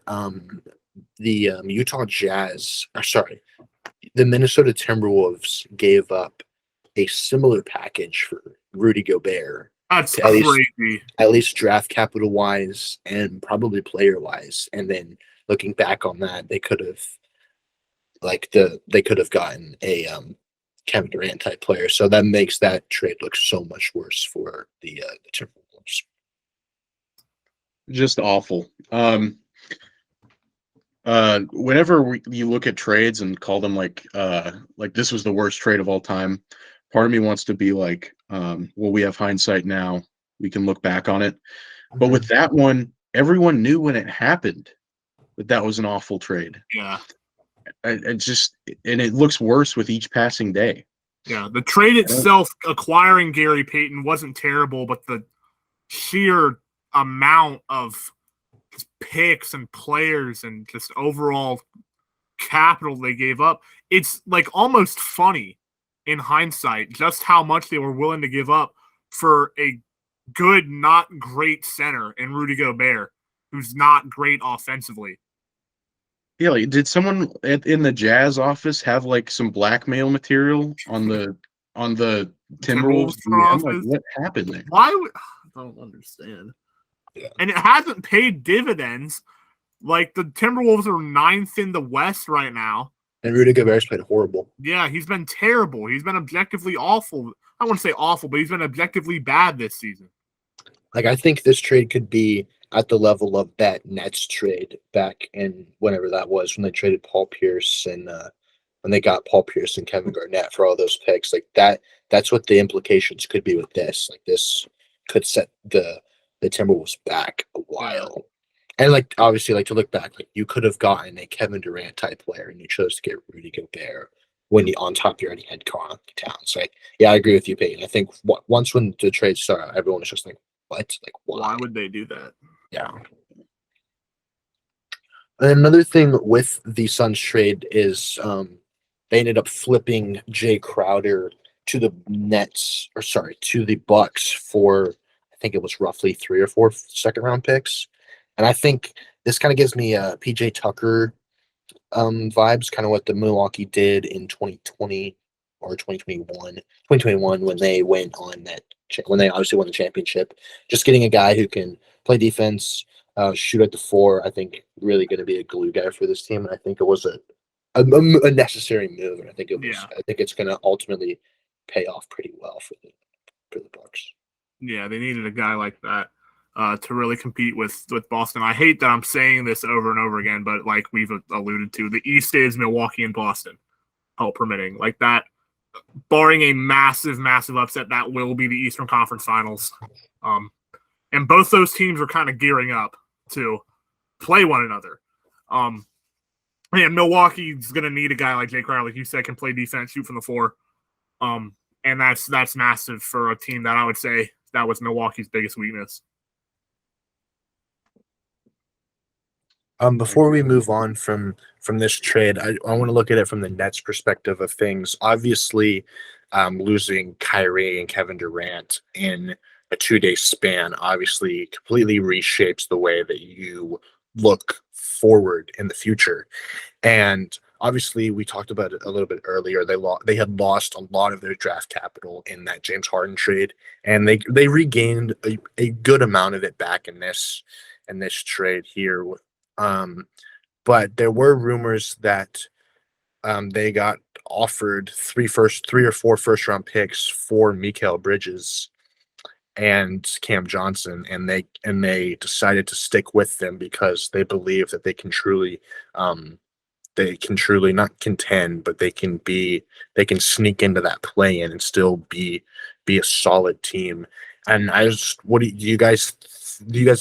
Utah Jazz, the Minnesota Timberwolves gave up a similar package for Rudy Gobert. That's crazy. At least draft capital wise and probably player wise. And then looking back on that, they could have gotten a Kevin Durant type player. So that makes that trade look so much worse for the Timberwolves. Just awful. Whenever you look at trades and call them like this was the worst trade of all time, part of me wants to be like, well, we have hindsight now. We can look back on it. But with that one, everyone knew when it happened that was an awful trade. Yeah. And it looks worse with each passing day. Yeah, the trade itself, acquiring Gary Payton, wasn't terrible, but the sheer amount of picks and players and just overall capital they gave up, it's like almost funny in hindsight just how much they were willing to give up for a good, not great center in Rudy Gobert, who's not great offensively. Yeah, like, did someone in the Jazz office have like some blackmail material on the Timberwolves? I'm like, what happened there? I don't understand. Yeah. And it hasn't paid dividends. Like, the Timberwolves are 9th in the West right now. And Rudy Gobert's played horrible. Yeah, he's been terrible. He's been objectively awful. I wouldn't say awful, but he's been objectively bad this season. Like, I think this trade could be at the level of that Nets trade back in whenever that was, when they traded Paul Pierce and when they got Paul Pierce and Kevin Garnett for all those picks. Like that's what the implications could be with this. Like, this could set the Timberwolves back a while. Yeah. And like, obviously, like, to look back, like, you could have gotten a Kevin Durant type player and you chose to get Rudy Gobert when on top you already had Karl Towns. Like, yeah, I agree with you, Peyton. I think once when the trade started, everyone was just like, what? Like, why would they do that? Yeah. And another thing with the Suns trade is they ended up flipping Jay Crowder to the to the Bucks for, I think it was roughly 3 or 4 second-round picks. And I think this kind of gives me PJ Tucker vibes, kind of what the Milwaukee did in 2020 or 2021 when they went on when they obviously won the championship. Just getting a guy who can play defense, shoot at the 4, I think really going to be a glue guy for this team. And I think it was a necessary move, and I think it was. Yeah. I think it's going to ultimately pay off pretty well for the Bucks. Yeah, they needed a guy like that to really compete with Boston. I hate that I'm saying this over and over again, but like we've alluded to, the East is Milwaukee and Boston, health permitting. Like that, barring a massive, massive upset, that will be the Eastern Conference Finals. And both those teams are kind of gearing up to play one another. And Milwaukee's going to need a guy like Jay Crowder, like you said, can play defense, shoot from the 4. And that's massive for a team that I would say that was Milwaukee's biggest weakness. Before we move on from this trade, I want to look at it from the Nets' perspective of things. Obviously, losing Kyrie and Kevin Durant in a 2-day span obviously completely reshapes the way that you look forward in the future. And obviously, we talked about it a little bit earlier. They had lost a lot of their draft capital in that James Harden trade, and they regained a good amount of it back in this trade here. But there were rumors that they got offered 3 or 4 first round picks for Mikal Bridges and Cam Johnson, and they decided to stick with them because they believe that they can truly not contend, but they can sneak into that play in and still be a solid team. And do you guys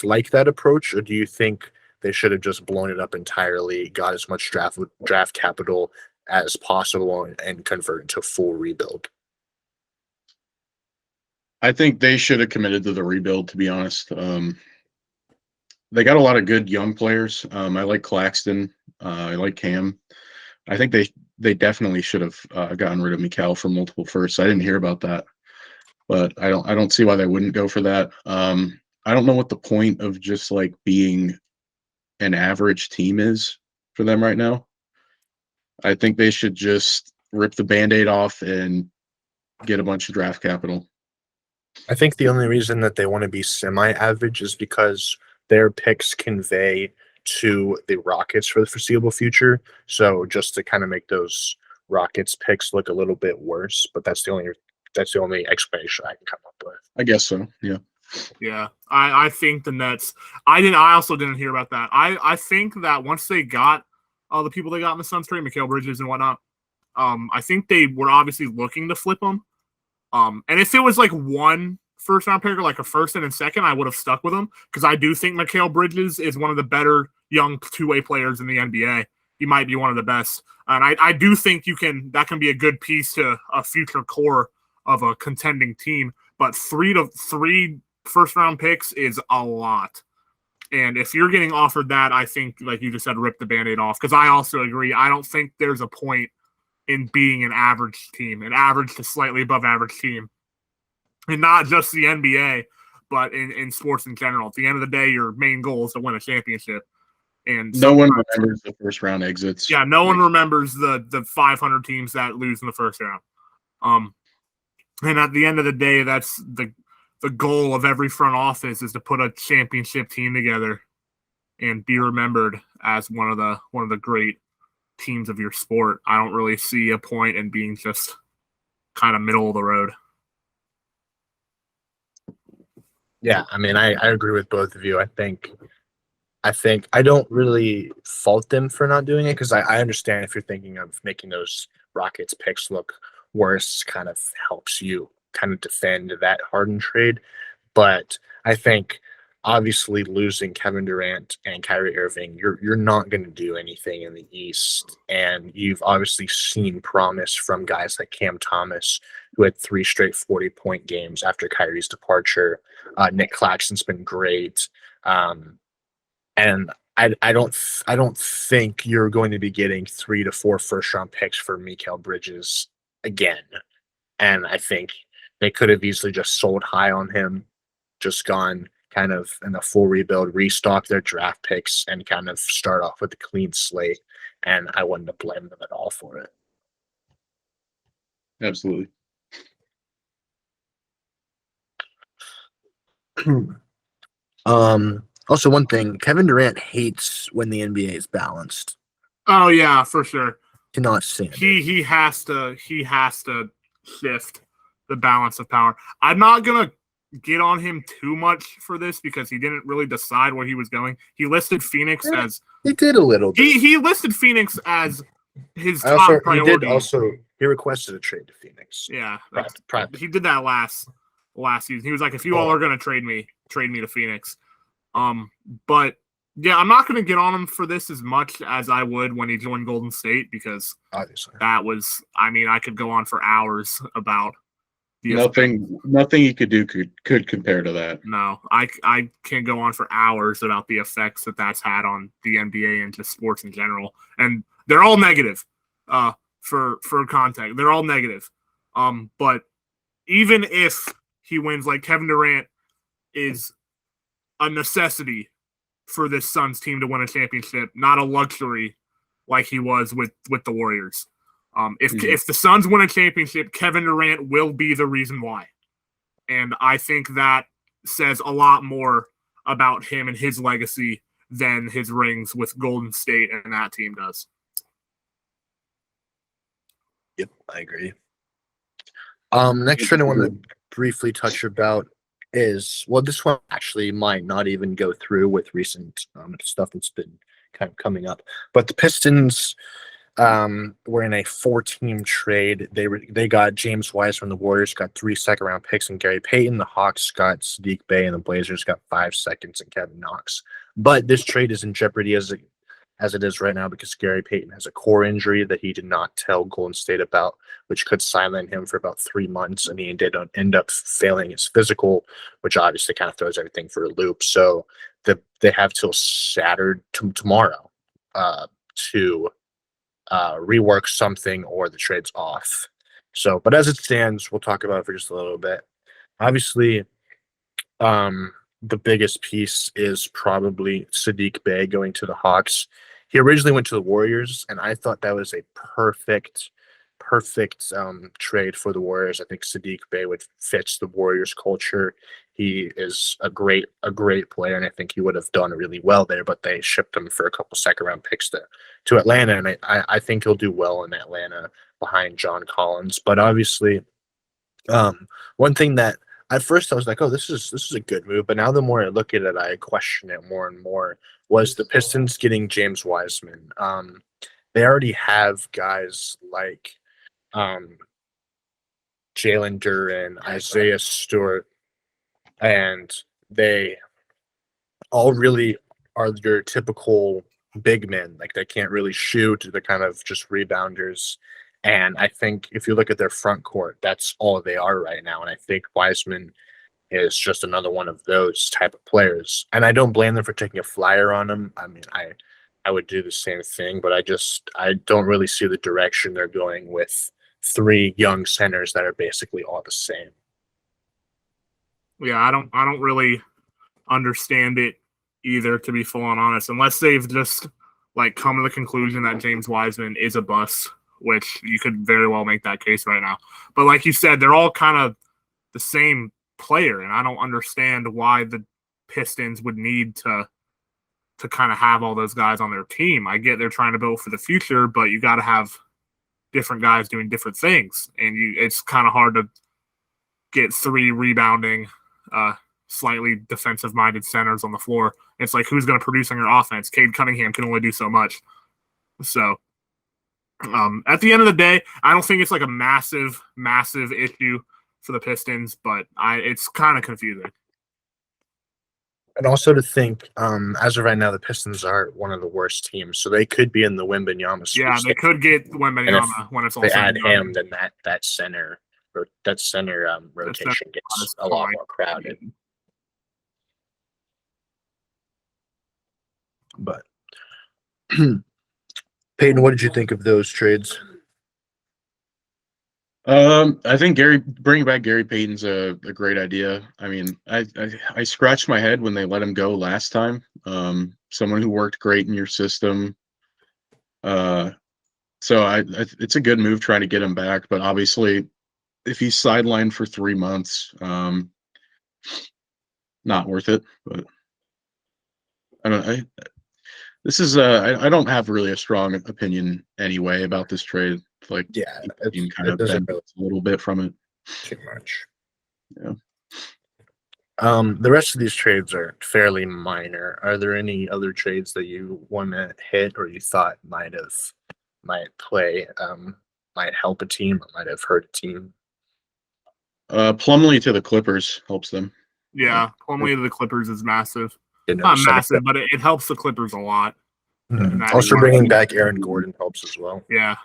like that approach, or do you think they should have just blown it up entirely, got as much draft capital as possible, and converted to full rebuild? I think they should have committed to the rebuild, to be honest. They got a lot of good young players. I like Claxton. I like Cam. I think they definitely should have gotten rid of Mikal for multiple firsts. I didn't hear about that, but I don't see why they wouldn't go for that. I don't know what the point of just like being an average team is for them right now. I think they should just rip the Band-Aid off and get a bunch of draft capital. I think the only reason that they want to be semi-average is because their picks convey to the Rockets for the foreseeable future. So just to kind of make those Rockets picks look a little bit worse, but that's the only explanation I can come up with. I guess so. Yeah. Yeah, I think the Nets. I also didn't hear about that. I think that once they got the people they got in the Suns trade, Mikal Bridges and whatnot, I think they were obviously looking to flip them. And if it was like 1 first round pick or like a first and a second, I would have stuck with him because I do think Mikal Bridges is one of the better young 2-way players in the NBA. He might be one of the best, and I do think that can be a good piece to a future core of a contending team. But 3 first round picks is a lot. And if you're getting offered that, I think, like you just said, rip the Band-Aid off. Because I also agree. I don't think there's a point in being an average team, an average to slightly above average team. And not just the NBA, but in sports in general. At the end of the day, your main goal is to win a championship. And no one remembers the first round exits. Yeah, no one remembers the 500 teams that lose in the first round. And at the end of the day, that's the goal of every front office is to put a championship team together and be remembered as one of the great teams of your sport. I don't really see a point in being just kind of middle of the road. Yeah, I mean, I agree with both of you. I think I don't really fault them for not doing it because I understand if you're thinking of making those Rockets picks look worse, kind of helps you kind of defend that Harden trade. But I think obviously losing Kevin Durant and Kyrie Irving, you're not going to do anything in the East. And you've obviously seen promise from guys like Cam Thomas, who had 3 straight 40-point games after Kyrie's departure. Nick Claxton's been great. And I don't think you're going to be getting 3 to 4 first round picks for Mikal Bridges again. And I think they could have easily just sold high on him, just gone kind of in a full rebuild, restock their draft picks, and kind of start off with a clean slate. And I wouldn't blame them at all for it. Absolutely. Also, one thing, Kevin Durant hates when the NBA is balanced. Oh yeah, for sure. Cannot stand it. He has to shift the balance of power. I'm not gonna get on him too much for this because he didn't really decide where he was going. He listed Phoenix as he did a little bit. He listed Phoenix as his top priority. He requested a trade to Phoenix. Yeah, private. He did that last season. He was like, if you all are gonna trade me to Phoenix. But Yeah, I'm not going to get on him for this as much as I would when he joined Golden State because Obviously, that was, I mean, I could go on for hours about the Nothing he could do could compare to that. No, I can go on for hours about the effects that that's had on the NBA and just sports in general, and they're all negative. For context, they're all negative. But even if he wins, like Kevin Durant is a necessity for this Suns team to win a championship, not a luxury like he was with the Warriors. If the Suns win a championship, Kevin Durant will be the reason why. And I think that says a lot more about him and his legacy than his rings with Golden State and that team does. yep, I agree. Next trend I want to briefly touch about is, well, this one actually might not even go through with recent stuff that's been kind of coming up, but the Pistons were in a 4-team trade. They got James Wiseman. The Warriors got 3 second-round picks and Gary Payton. The Hawks got Sadiq Bey, and the Blazers got 5 seconds and Kevin Knox. But this trade is in jeopardy as it is right now because Gary Payton has a core injury that he did not tell Golden State about, which could silent him for about 3 months, and he did end up failing his physical, which obviously kind of throws everything for a loop. So they have till Saturday tomorrow to rework something or the trade's off. So, but as it stands, we'll talk about it for just a little bit. Obviously, the biggest piece is probably Sadiq Bey going to the Hawks. He originally went to the Warriors, and I thought that was a perfect trade for the Warriors. I think Sadiq Bey fits the Warriors culture. He is a great player, and I think he would have done really well there. But they shipped him for a couple second-round picks to Atlanta, and I think he'll do well in Atlanta behind John Collins. But obviously, one thing that at first I was like, oh, this is a good move, but now the more I look at it, I question it more and more. Was the Pistons getting James Wiseman? They already have guys like Jalen Duren, Isaiah Stewart, and they all really are your typical big men. Like, they can't really shoot. They're kind of just rebounders. And I think if you look at their front court, that's all they are right now. And I think Wiseman is just another one of those type of players. And I don't blame them for taking a flyer on him. I mean, I would do the same thing, but I don't really see the direction they're going with 3 young centers that are basically all the same. Yeah, I don't really understand it either, to be full on honest, unless they've just like come to the conclusion that James Wiseman is a bust, which you could very well make that case right now. But like you said, they're all kind of the same player, and I don't understand why the Pistons would need to kind of have all those guys on their team. I get they're trying to build for the future, but you got to have different guys doing different things, and it's kind of hard to get 3 rebounding, slightly defensive-minded centers on the floor. It's like, who's going to produce on your offense? Cade Cunningham can only do so much. So at the end of the day, I don't think it's like a massive issue for the Pistons, but it's kind of confusing. And also to think, as of right now, the Pistons are one of the worst teams, so they could be in the Wembanyama. Yeah, they could get Wembanyama when it's all they said add and done. him, then that center rotation gets a lot more crowded. But Peyton, what did you think of those trades? I think bringing back Gary Payton's a great idea. I mean, I scratched my head when they let him go last time. Someone who worked great in your system. So it's a good move trying to get him back, but obviously, if he's sidelined for 3 months, not worth it. But I don't. I don't have really a strong opinion anyway about this trade. Like, Yeah, you can kind of benefit a little bit from it. Too much. Yeah. The rest of these trades are fairly minor. Are there any other trades that you want to hit or you thought might help a team or might have hurt a team? Plumlee to the Clippers helps them. Yeah, Plumlee to the Clippers is massive. Not massive, but it helps the Clippers a lot. Also, bringing back Aaron Gordon helps as well. Yeah.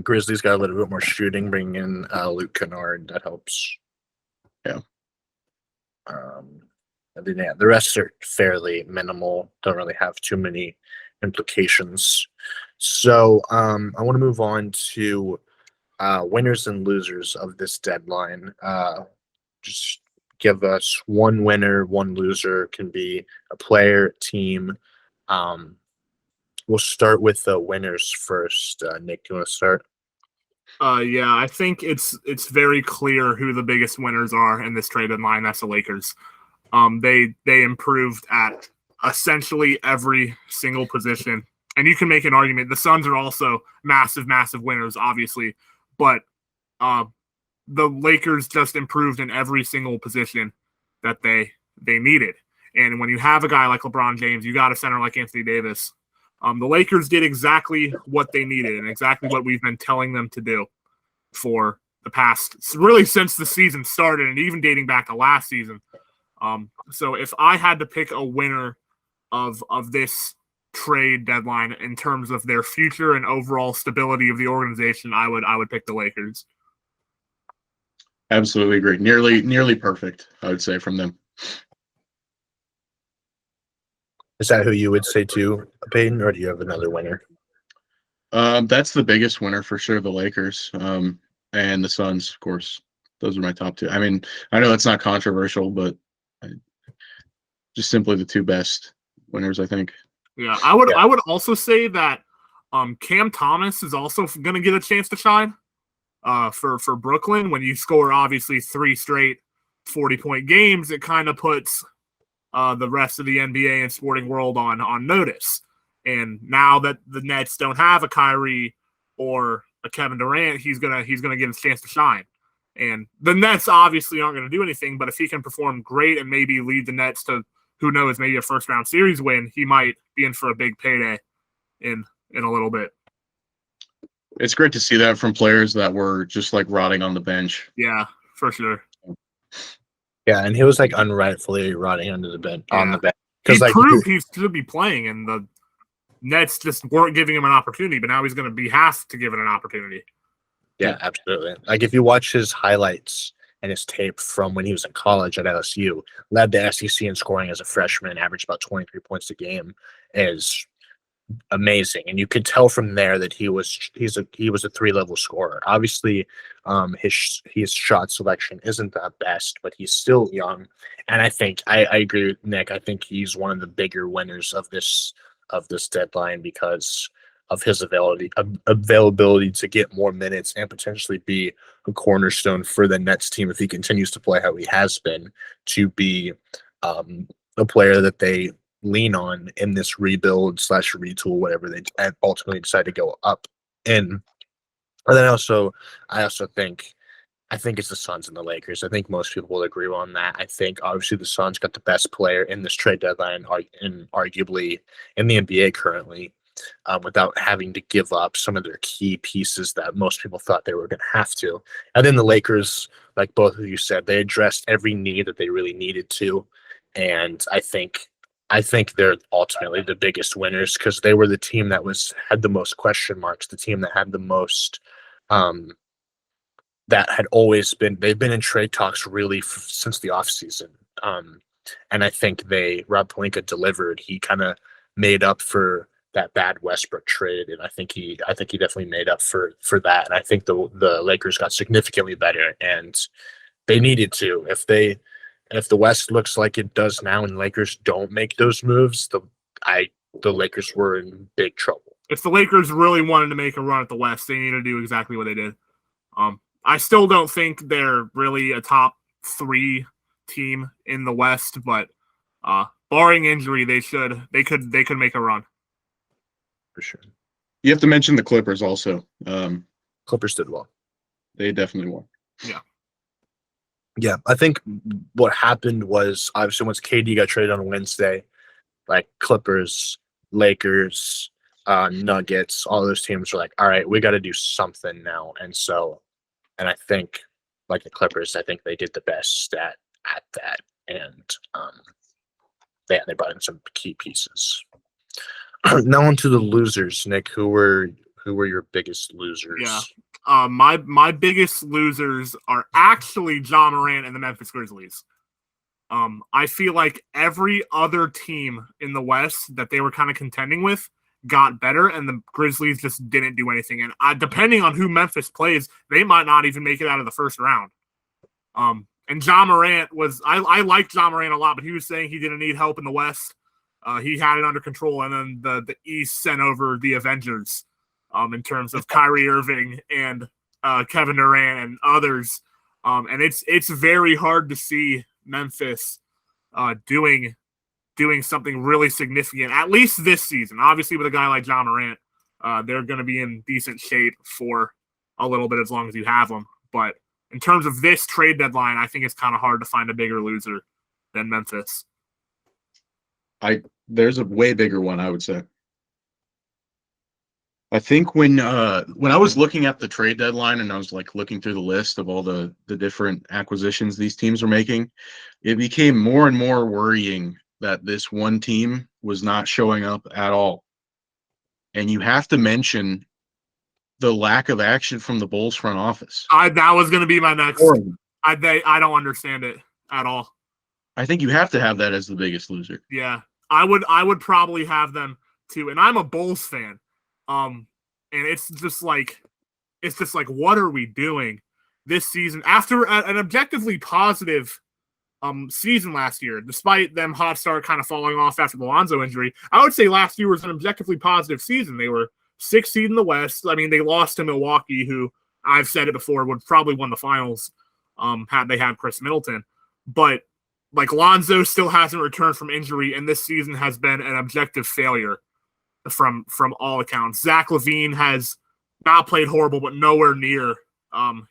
Grizzlies got a little bit more shooting, bringing in Luke Kennard. That helps. Yeah. And then, yeah, the rest are fairly minimal. Don't really have too many implications. So I want to move on to winners and losers of this deadline. Just give us one winner, one loser. Can be a player, team. We'll start with the winners first. Nick, do you want to start? Yeah, I think it's very clear who the biggest winners are in this trade deadline. That's the Lakers. They improved at essentially every single position, and you can make an argument. The Suns are also massive winners, obviously, but the Lakers just improved in every single position that they needed. And when you have a guy like LeBron James, you got a center like Anthony Davis. The Lakers did exactly what they needed and exactly what we've been telling them to do for the past, really since the season started and even dating back to last season. So if I had to pick a winner of this trade deadline in terms of their future and overall stability of the organization, I would pick the Lakers. Absolutely agree. Nearly perfect, I would say, from them. Is that who you would say too, Peyton, or do you have another winner? That's the biggest winner for sure, the Lakers, and the Suns, of course. Those are my top two. I mean, I know it's not controversial, but just simply the two best winners, I think. Yeah, I would also say that Cam Thomas is also going to get a chance to shine for Brooklyn. When you score, obviously, 3 straight 40-point games, it kind of puts the rest of the NBA and sporting world on notice. And now that the Nets don't have a Kyrie or a Kevin Durant, he's gonna get his chance to shine. And the Nets obviously aren't going to do anything, but if he can perform great and maybe lead the Nets to, who knows, maybe a first-round series win, he might be in for a big payday in a little bit. It's great to see that from players that were just like rotting on the bench. Yeah, for sure. Yeah, and he was like unrightfully rotting under the bench on the bench because he proved he should be playing, and the Nets just weren't giving him an opportunity. But now he's going to have to give it an opportunity. Yeah, absolutely. Like if you watch his highlights and his tape from when he was in college at LSU, led the SEC in scoring as a freshman, averaged about 23 points a game, is amazing. And you could tell from there that he was a 3-level scorer. Obviously, his shot selection isn't the best, but he's still young. And I think I agree with Nick. I think he's one of the bigger winners of this deadline because of his availability to get more minutes and potentially be a cornerstone for the Nets team if he continues to play how he has been, to be a player that they lean on in this rebuild / retool, whatever they ultimately decide to go up in. And then I think it's the Suns and the Lakers. I think most people will agree on that. I think obviously the Suns got the best player in this trade deadline and arguably in the NBA currently, without having to give up some of their key pieces that most people thought they were going to have to. And then the Lakers, like both of you said, they addressed every need that they really needed to. And I think they're ultimately the biggest winners because they were the team that had the most question marks, the team that had the most that had always been, they've been in trade talks really since the offseason. And I think Rob Pelinka delivered. He kind of made up for that bad Westbrook trade, and I think he definitely made up for that. And I think the Lakers got significantly better, and they needed to. If the West looks like it does now, and Lakers don't make those moves, the Lakers were in big trouble. If the Lakers really wanted to make a run at the West, they need to do exactly what they did. I still don't think they're really a top 3 team in the West, but barring injury, they could make a run. For sure. You have to mention the Clippers also. Clippers did well. They definitely won. Yeah. Yeah, I think what happened was obviously once KD got traded on Wednesday, like Clippers, Lakers, Nuggets, all those teams were like, all right, we got to do something now. And I think, like the Clippers, I think they did the best at that. and they brought in some key pieces. Now on to the losers, Nick. Who were your biggest losers? Yeah. My biggest losers are actually Ja Morant and the Memphis Grizzlies. I feel like every other team in the West that they were kind of contending with got better, and the Grizzlies just didn't do anything. And depending on who Memphis plays, they might not even make it out of the first round. And Ja Morant I liked Ja Morant a lot, but he was saying he didn't need help in the West. He had it under control, and then the East sent over the Avengers in terms of Kyrie Irving and Kevin Durant and others. And it's very hard to see Memphis doing something really significant, at least this season. Obviously, with a guy like Ja Morant, they're going to be in decent shape for a little bit as long as you have them. But in terms of this trade deadline, I think it's kind of hard to find a bigger loser than Memphis. There's a way bigger one, I would say. I think when I was looking at the trade deadline and I was like looking through the list of all the different acquisitions these teams are making, it became more and more worrying that this one team was not showing up at all. And you have to mention the lack of action from the Bulls front office. That was going to be my next. I don't understand it at all. I think you have to have that as the biggest loser. Yeah, I would probably have them too. And I'm a Bulls fan. And it's just like, what are we doing this season after an objectively positive season last year, despite them hot start kind of falling off after the Lonzo injury? I would say last year was an objectively positive season. They were 6th seed in the West. I mean, they lost to Milwaukee, who I've said it before would probably won the finals had they had Chris Middleton. But like, Lonzo still hasn't returned from injury, and this season has been an objective failure from all accounts. Zach LaVine has not played horrible, but nowhere near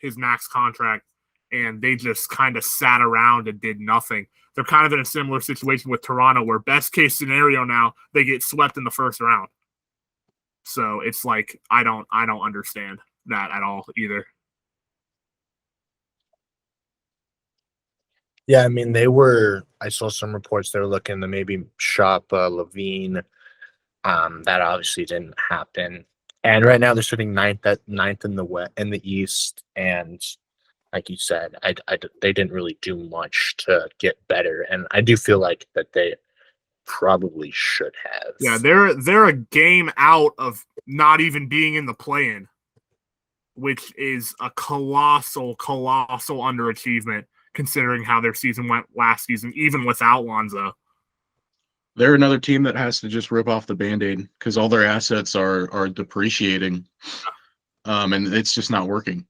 his max contract, and they just kind of sat around and did nothing. They're kind of in a similar situation with Toronto, where best case scenario now they get swept in the first round. So it's like I don't understand that at all either. Yeah, I mean, I saw some reports they were looking to maybe shop LaVine. That obviously didn't happen. And right now they're sitting ninth in the East. And like you said, they didn't really do much to get better. And I do feel like that they probably should have. Yeah, they're a game out of not even being in the play-in, which is a colossal underachievement considering how their season went last season, even without Lonzo. They're another team that has to just rip off the Band-Aid because all their assets are depreciating, and it's just not working.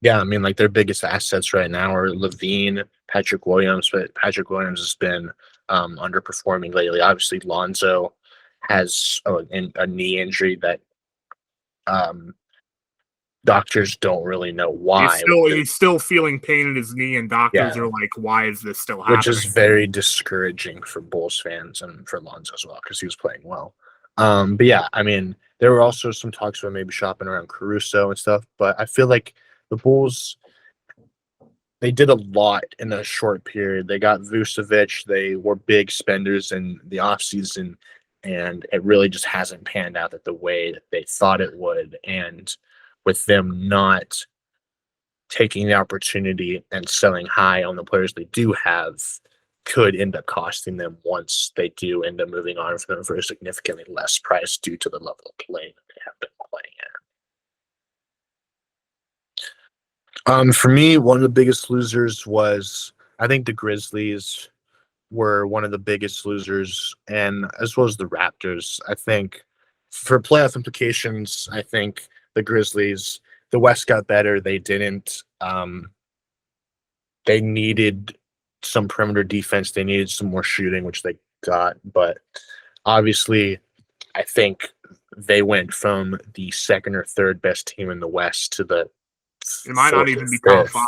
Yeah, I mean, like, their biggest assets right now are LaVine, Patrick Williams, but Patrick Williams has been underperforming lately. Obviously, Lonzo has a knee injury that doctors don't really know why. He's still feeling pain in his knee, and doctors are like, why is this still happening? Which is very discouraging for Bulls fans and for Lonzo as well, because he was playing well. But yeah, I mean, there were also some talks about maybe shopping around Caruso and stuff, but I feel like the Bulls, they did a lot in a short period. They got Vucevic. They were big spenders in the offseason, and it really just hasn't panned out the way that they thought it would. And with them not taking the opportunity and selling high on the players they do have, could end up costing them once they do end up moving on from them for a significantly less price due to the level of play that they have been playing at. For me, one of the biggest losers was, I think the Grizzlies were one of the biggest losers, and as well as the Raptors. I think for playoff implications, I think the Grizzlies, the West got better. They didn't. They needed some perimeter defense. They needed some more shooting, which they got. But obviously, I think they went from the second or third best team in the West to the it might not even be top 5.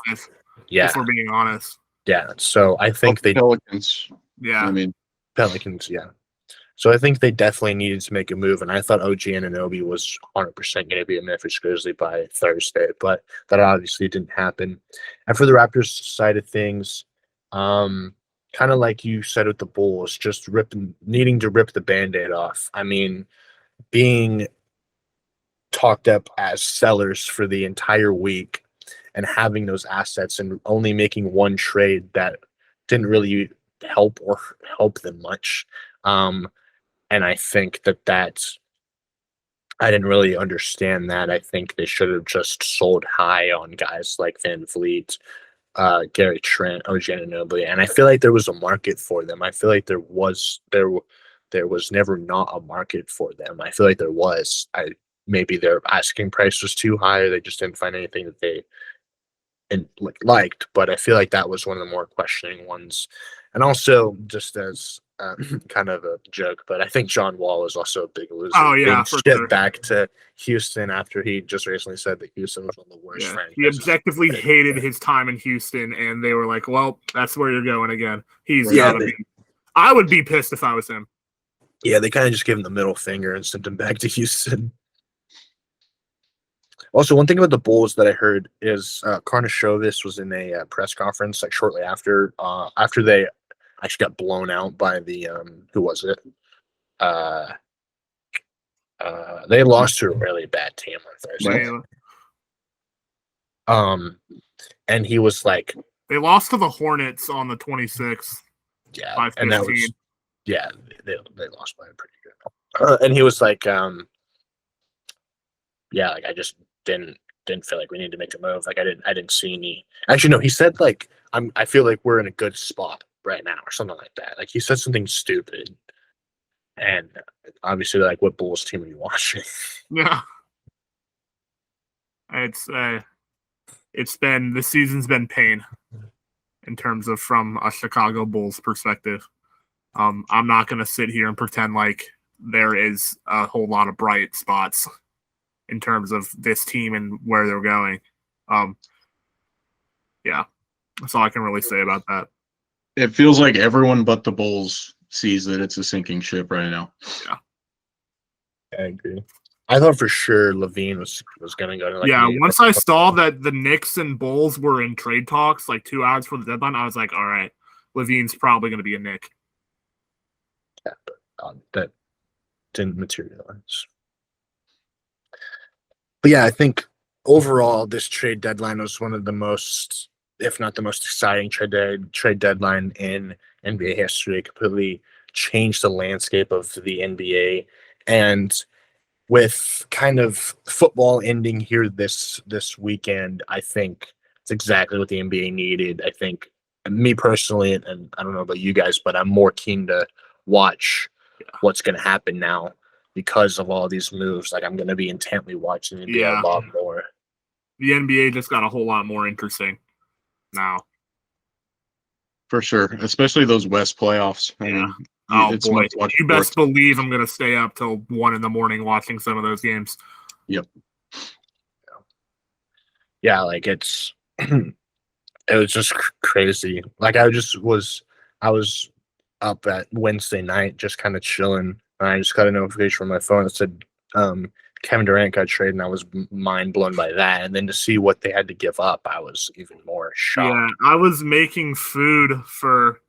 Yeah, if we're being honest. Yeah, so I think Pelicans. Yeah, I mean Pelicans. Yeah. So I think they definitely needed to make a move, and I thought OG Anunoby was 100% going to be a Memphis Grizzly by Thursday, but that obviously didn't happen. And for the Raptors side of things, Kind of like you said with the Bulls, just needing to rip the Band-Aid off. I mean, being talked up as sellers for the entire week and having those assets and only making one trade that didn't really help them much. And I think that's I didn't really understand that. I think they should have just sold high on guys like Van Vliet, Gary Trent, OG Anunoby, and I feel like there was a market for them. I feel like there was never not a market for them. I feel like there was. Maybe their asking price was too high, or they just didn't find anything that they liked. But I feel like that was one of the more questioning ones. And also, just as kind of a joke, but I think John Wall is also a big loser. Oh, yeah, being for shipped sure. back to Houston after he just recently said that Houston was one of the worst Yeah. franchises. He objectively hated his time in Houston, and they were like, "Well, that's where you're going again." He's Yeah, gotta be. I would be pissed if I was him. Yeah, they kind of just gave him the middle finger and sent him back to Houston. Also, one thing about the Bulls that I heard is Karnisovas was in a press conference like shortly after they actually got blown out by the who was it? They lost to a really bad team on Thursday. And he was like, they lost to the Hornets on the 26th. Yeah, by 15. And that was they lost by a pretty good. And he was like, yeah, like I just didn't feel like we needed to make a move. Like I didn't see any. Actually, no, he said like I feel like we're in a good spot right now or something like that. Like he said something stupid. And obviously, like, what Bulls team are you watching? Yeah, the season's been pain in terms of from a Chicago Bulls perspective. I'm not gonna sit here and pretend like there is a whole lot of bright spots in terms of this team and where they're going. Yeah, that's all I can really say about that. It feels like everyone but the Bulls sees that it's a sinking ship right now. Yeah, I agree. I thought for sure Levine was going to go to like. Once I saw that the Knicks and Bulls were in trade talks like 2 hours before the deadline, I was like, all right, Levine's probably going to be a Knick. Yeah, but that didn't materialize. But yeah, I think overall this trade deadline was one of the most, if not the most exciting trade deadline in NBA history. It completely changed the landscape of the NBA. And with kind of football ending here this weekend, I think it's exactly what the NBA needed. I think me personally, and I don't know about you guys, but I'm more keen to watch what's going to happen now because of all these moves. Like I'm going to be intently watching the NBA a lot more. The NBA just got a whole lot more interesting now. For sure, especially those West playoffs. I mean, it's boy, you best believe I'm going to stay up till 1 a.m. watching some of those games. Yep. Yeah, like it was just crazy. Like I was up at Wednesday night just kind of chilling, and I just got a notification from my phone that said Kevin Durant got traded, and I was mind blown by that. And then to see what they had to give up, I was even more shocked. Yeah, I was making food for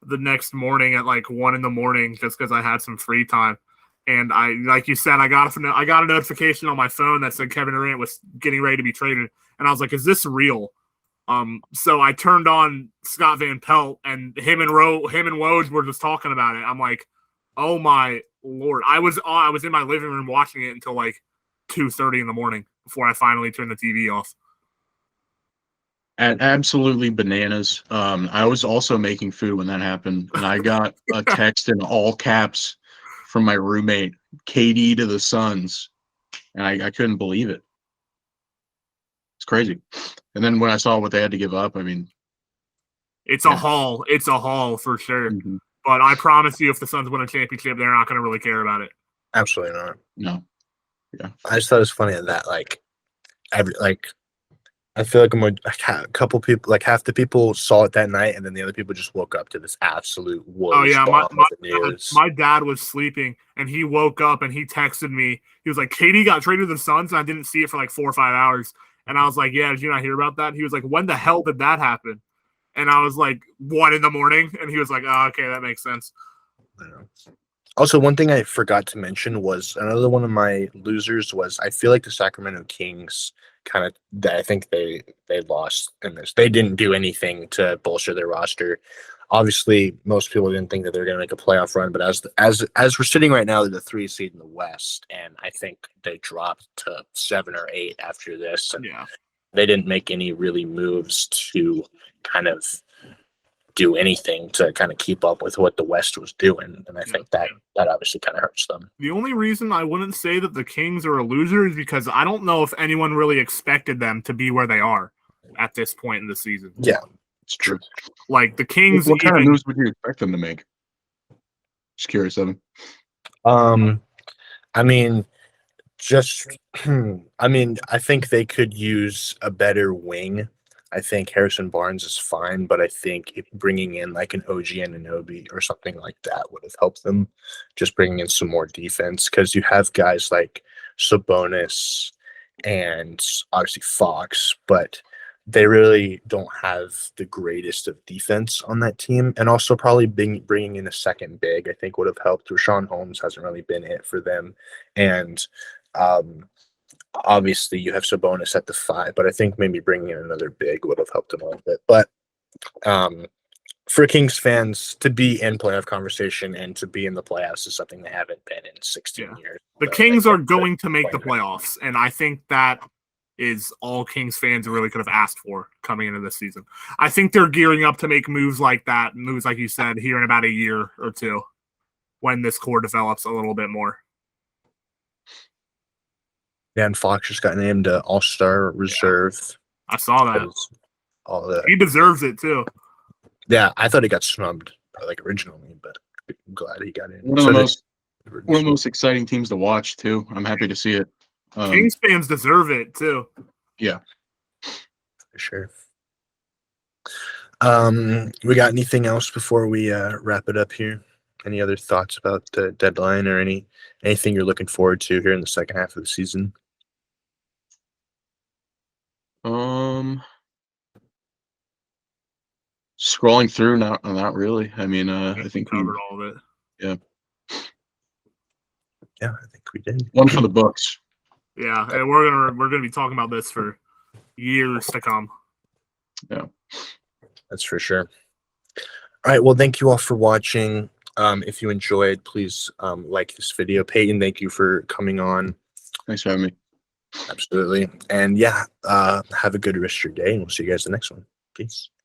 the next morning at like 1 a.m. just because I had some free time. And I, like you said, I got a notification on my phone that said Kevin Durant was getting ready to be traded. And I was like, is this real? So I turned on Scott Van Pelt, and him and Woj were just talking about it. I'm like, oh my Lord. I was in my living room watching it until like 2:30 in the morning before I finally turned the TV off. Absolutely bananas. I was also making food when that happened, and I got a text in all caps from my roommate, KD to the Suns, and I couldn't believe it. It's crazy. And then when I saw what they had to give up, I mean, it's a haul. It's a haul for sure. Mm-hmm. But I promise you, if the Suns win a championship, they're not going to really care about it. Absolutely not. No. Yeah. I just thought it was funny that I feel like a couple people, like half the people saw it that night, and then the other people just woke up to this absolute my dad was sleeping, and he woke up and he texted me. He was like, "KD got traded to the Suns," and I didn't see it for like 4 or 5 hours. And I was like, "Yeah, did you not hear about that?" He was like, "When the hell did that happen?" And I was like, 1 a.m, and he was like, "Oh, okay, that makes sense." I don't know. Also, one thing I forgot to mention was another one of my losers was I feel like the Sacramento Kings kind of I think they lost in this. They didn't do anything to bolster their roster. Obviously, most people didn't think that they were going to make a playoff run, but as we're sitting right now, they're the 3 seed in the West, and I think they dropped to 7 or 8 after this, and Yeah. they didn't make any really moves to kind of do anything to kind of keep up with what the West was doing, and I think that obviously kind of hurts them. The only reason I wouldn't say that the Kings are a loser is because I don't know if anyone really expected them to be where they are at this point in the season. Yeah, It's true. Like the Kings, What kind of moves would you expect them to make? Just curious, Evan. I mean, I think they could use a better wing. I think Harrison Barnes is fine, but I think bringing in like an OG Anunoby or something like that would have helped them. Just bringing in some more defense because you have guys like Sabonis and obviously Fox, but they really don't have the greatest of defense on that team. And also probably bringing in a second big, I think would have helped. Rashawn Holmes hasn't really been it for them. And obviously you have Sabonis at the 5, but I think maybe bringing in another big would have helped them a little bit. But for Kings fans to be in playoff conversation and to be in the playoffs is something they haven't been in 16 years. The Kings are going to make the playoffs, and I think that is all Kings fans really could have asked for coming into this season. I think they're gearing up to make moves like that, moves like you said, here in about a year or two when this core develops a little bit more. Yeah, and Fox just got named All-Star Reserve. I saw that. He deserves it too. Yeah, I thought he got snubbed like originally, but I'm glad he got in. One of the most exciting teams to watch too. I'm happy to see it. Kings fans deserve it too. Yeah, for sure. We got anything else before we wrap it up here? Any other thoughts about the deadline or anything you're looking forward to here in the second half of the season? Scrolling through, not really. I mean, I think we covered all of it. Yeah. Yeah, I think we did. One for the books. Yeah, and we're gonna be talking about this for years to come. Yeah, that's for sure. All right, well, thank you all for watching. If you enjoyed, please like this video. Peyton, thank you for coming on. Thanks for having me. Absolutely. And yeah, have a good rest of your day, and we'll see you guys in the next one. Peace.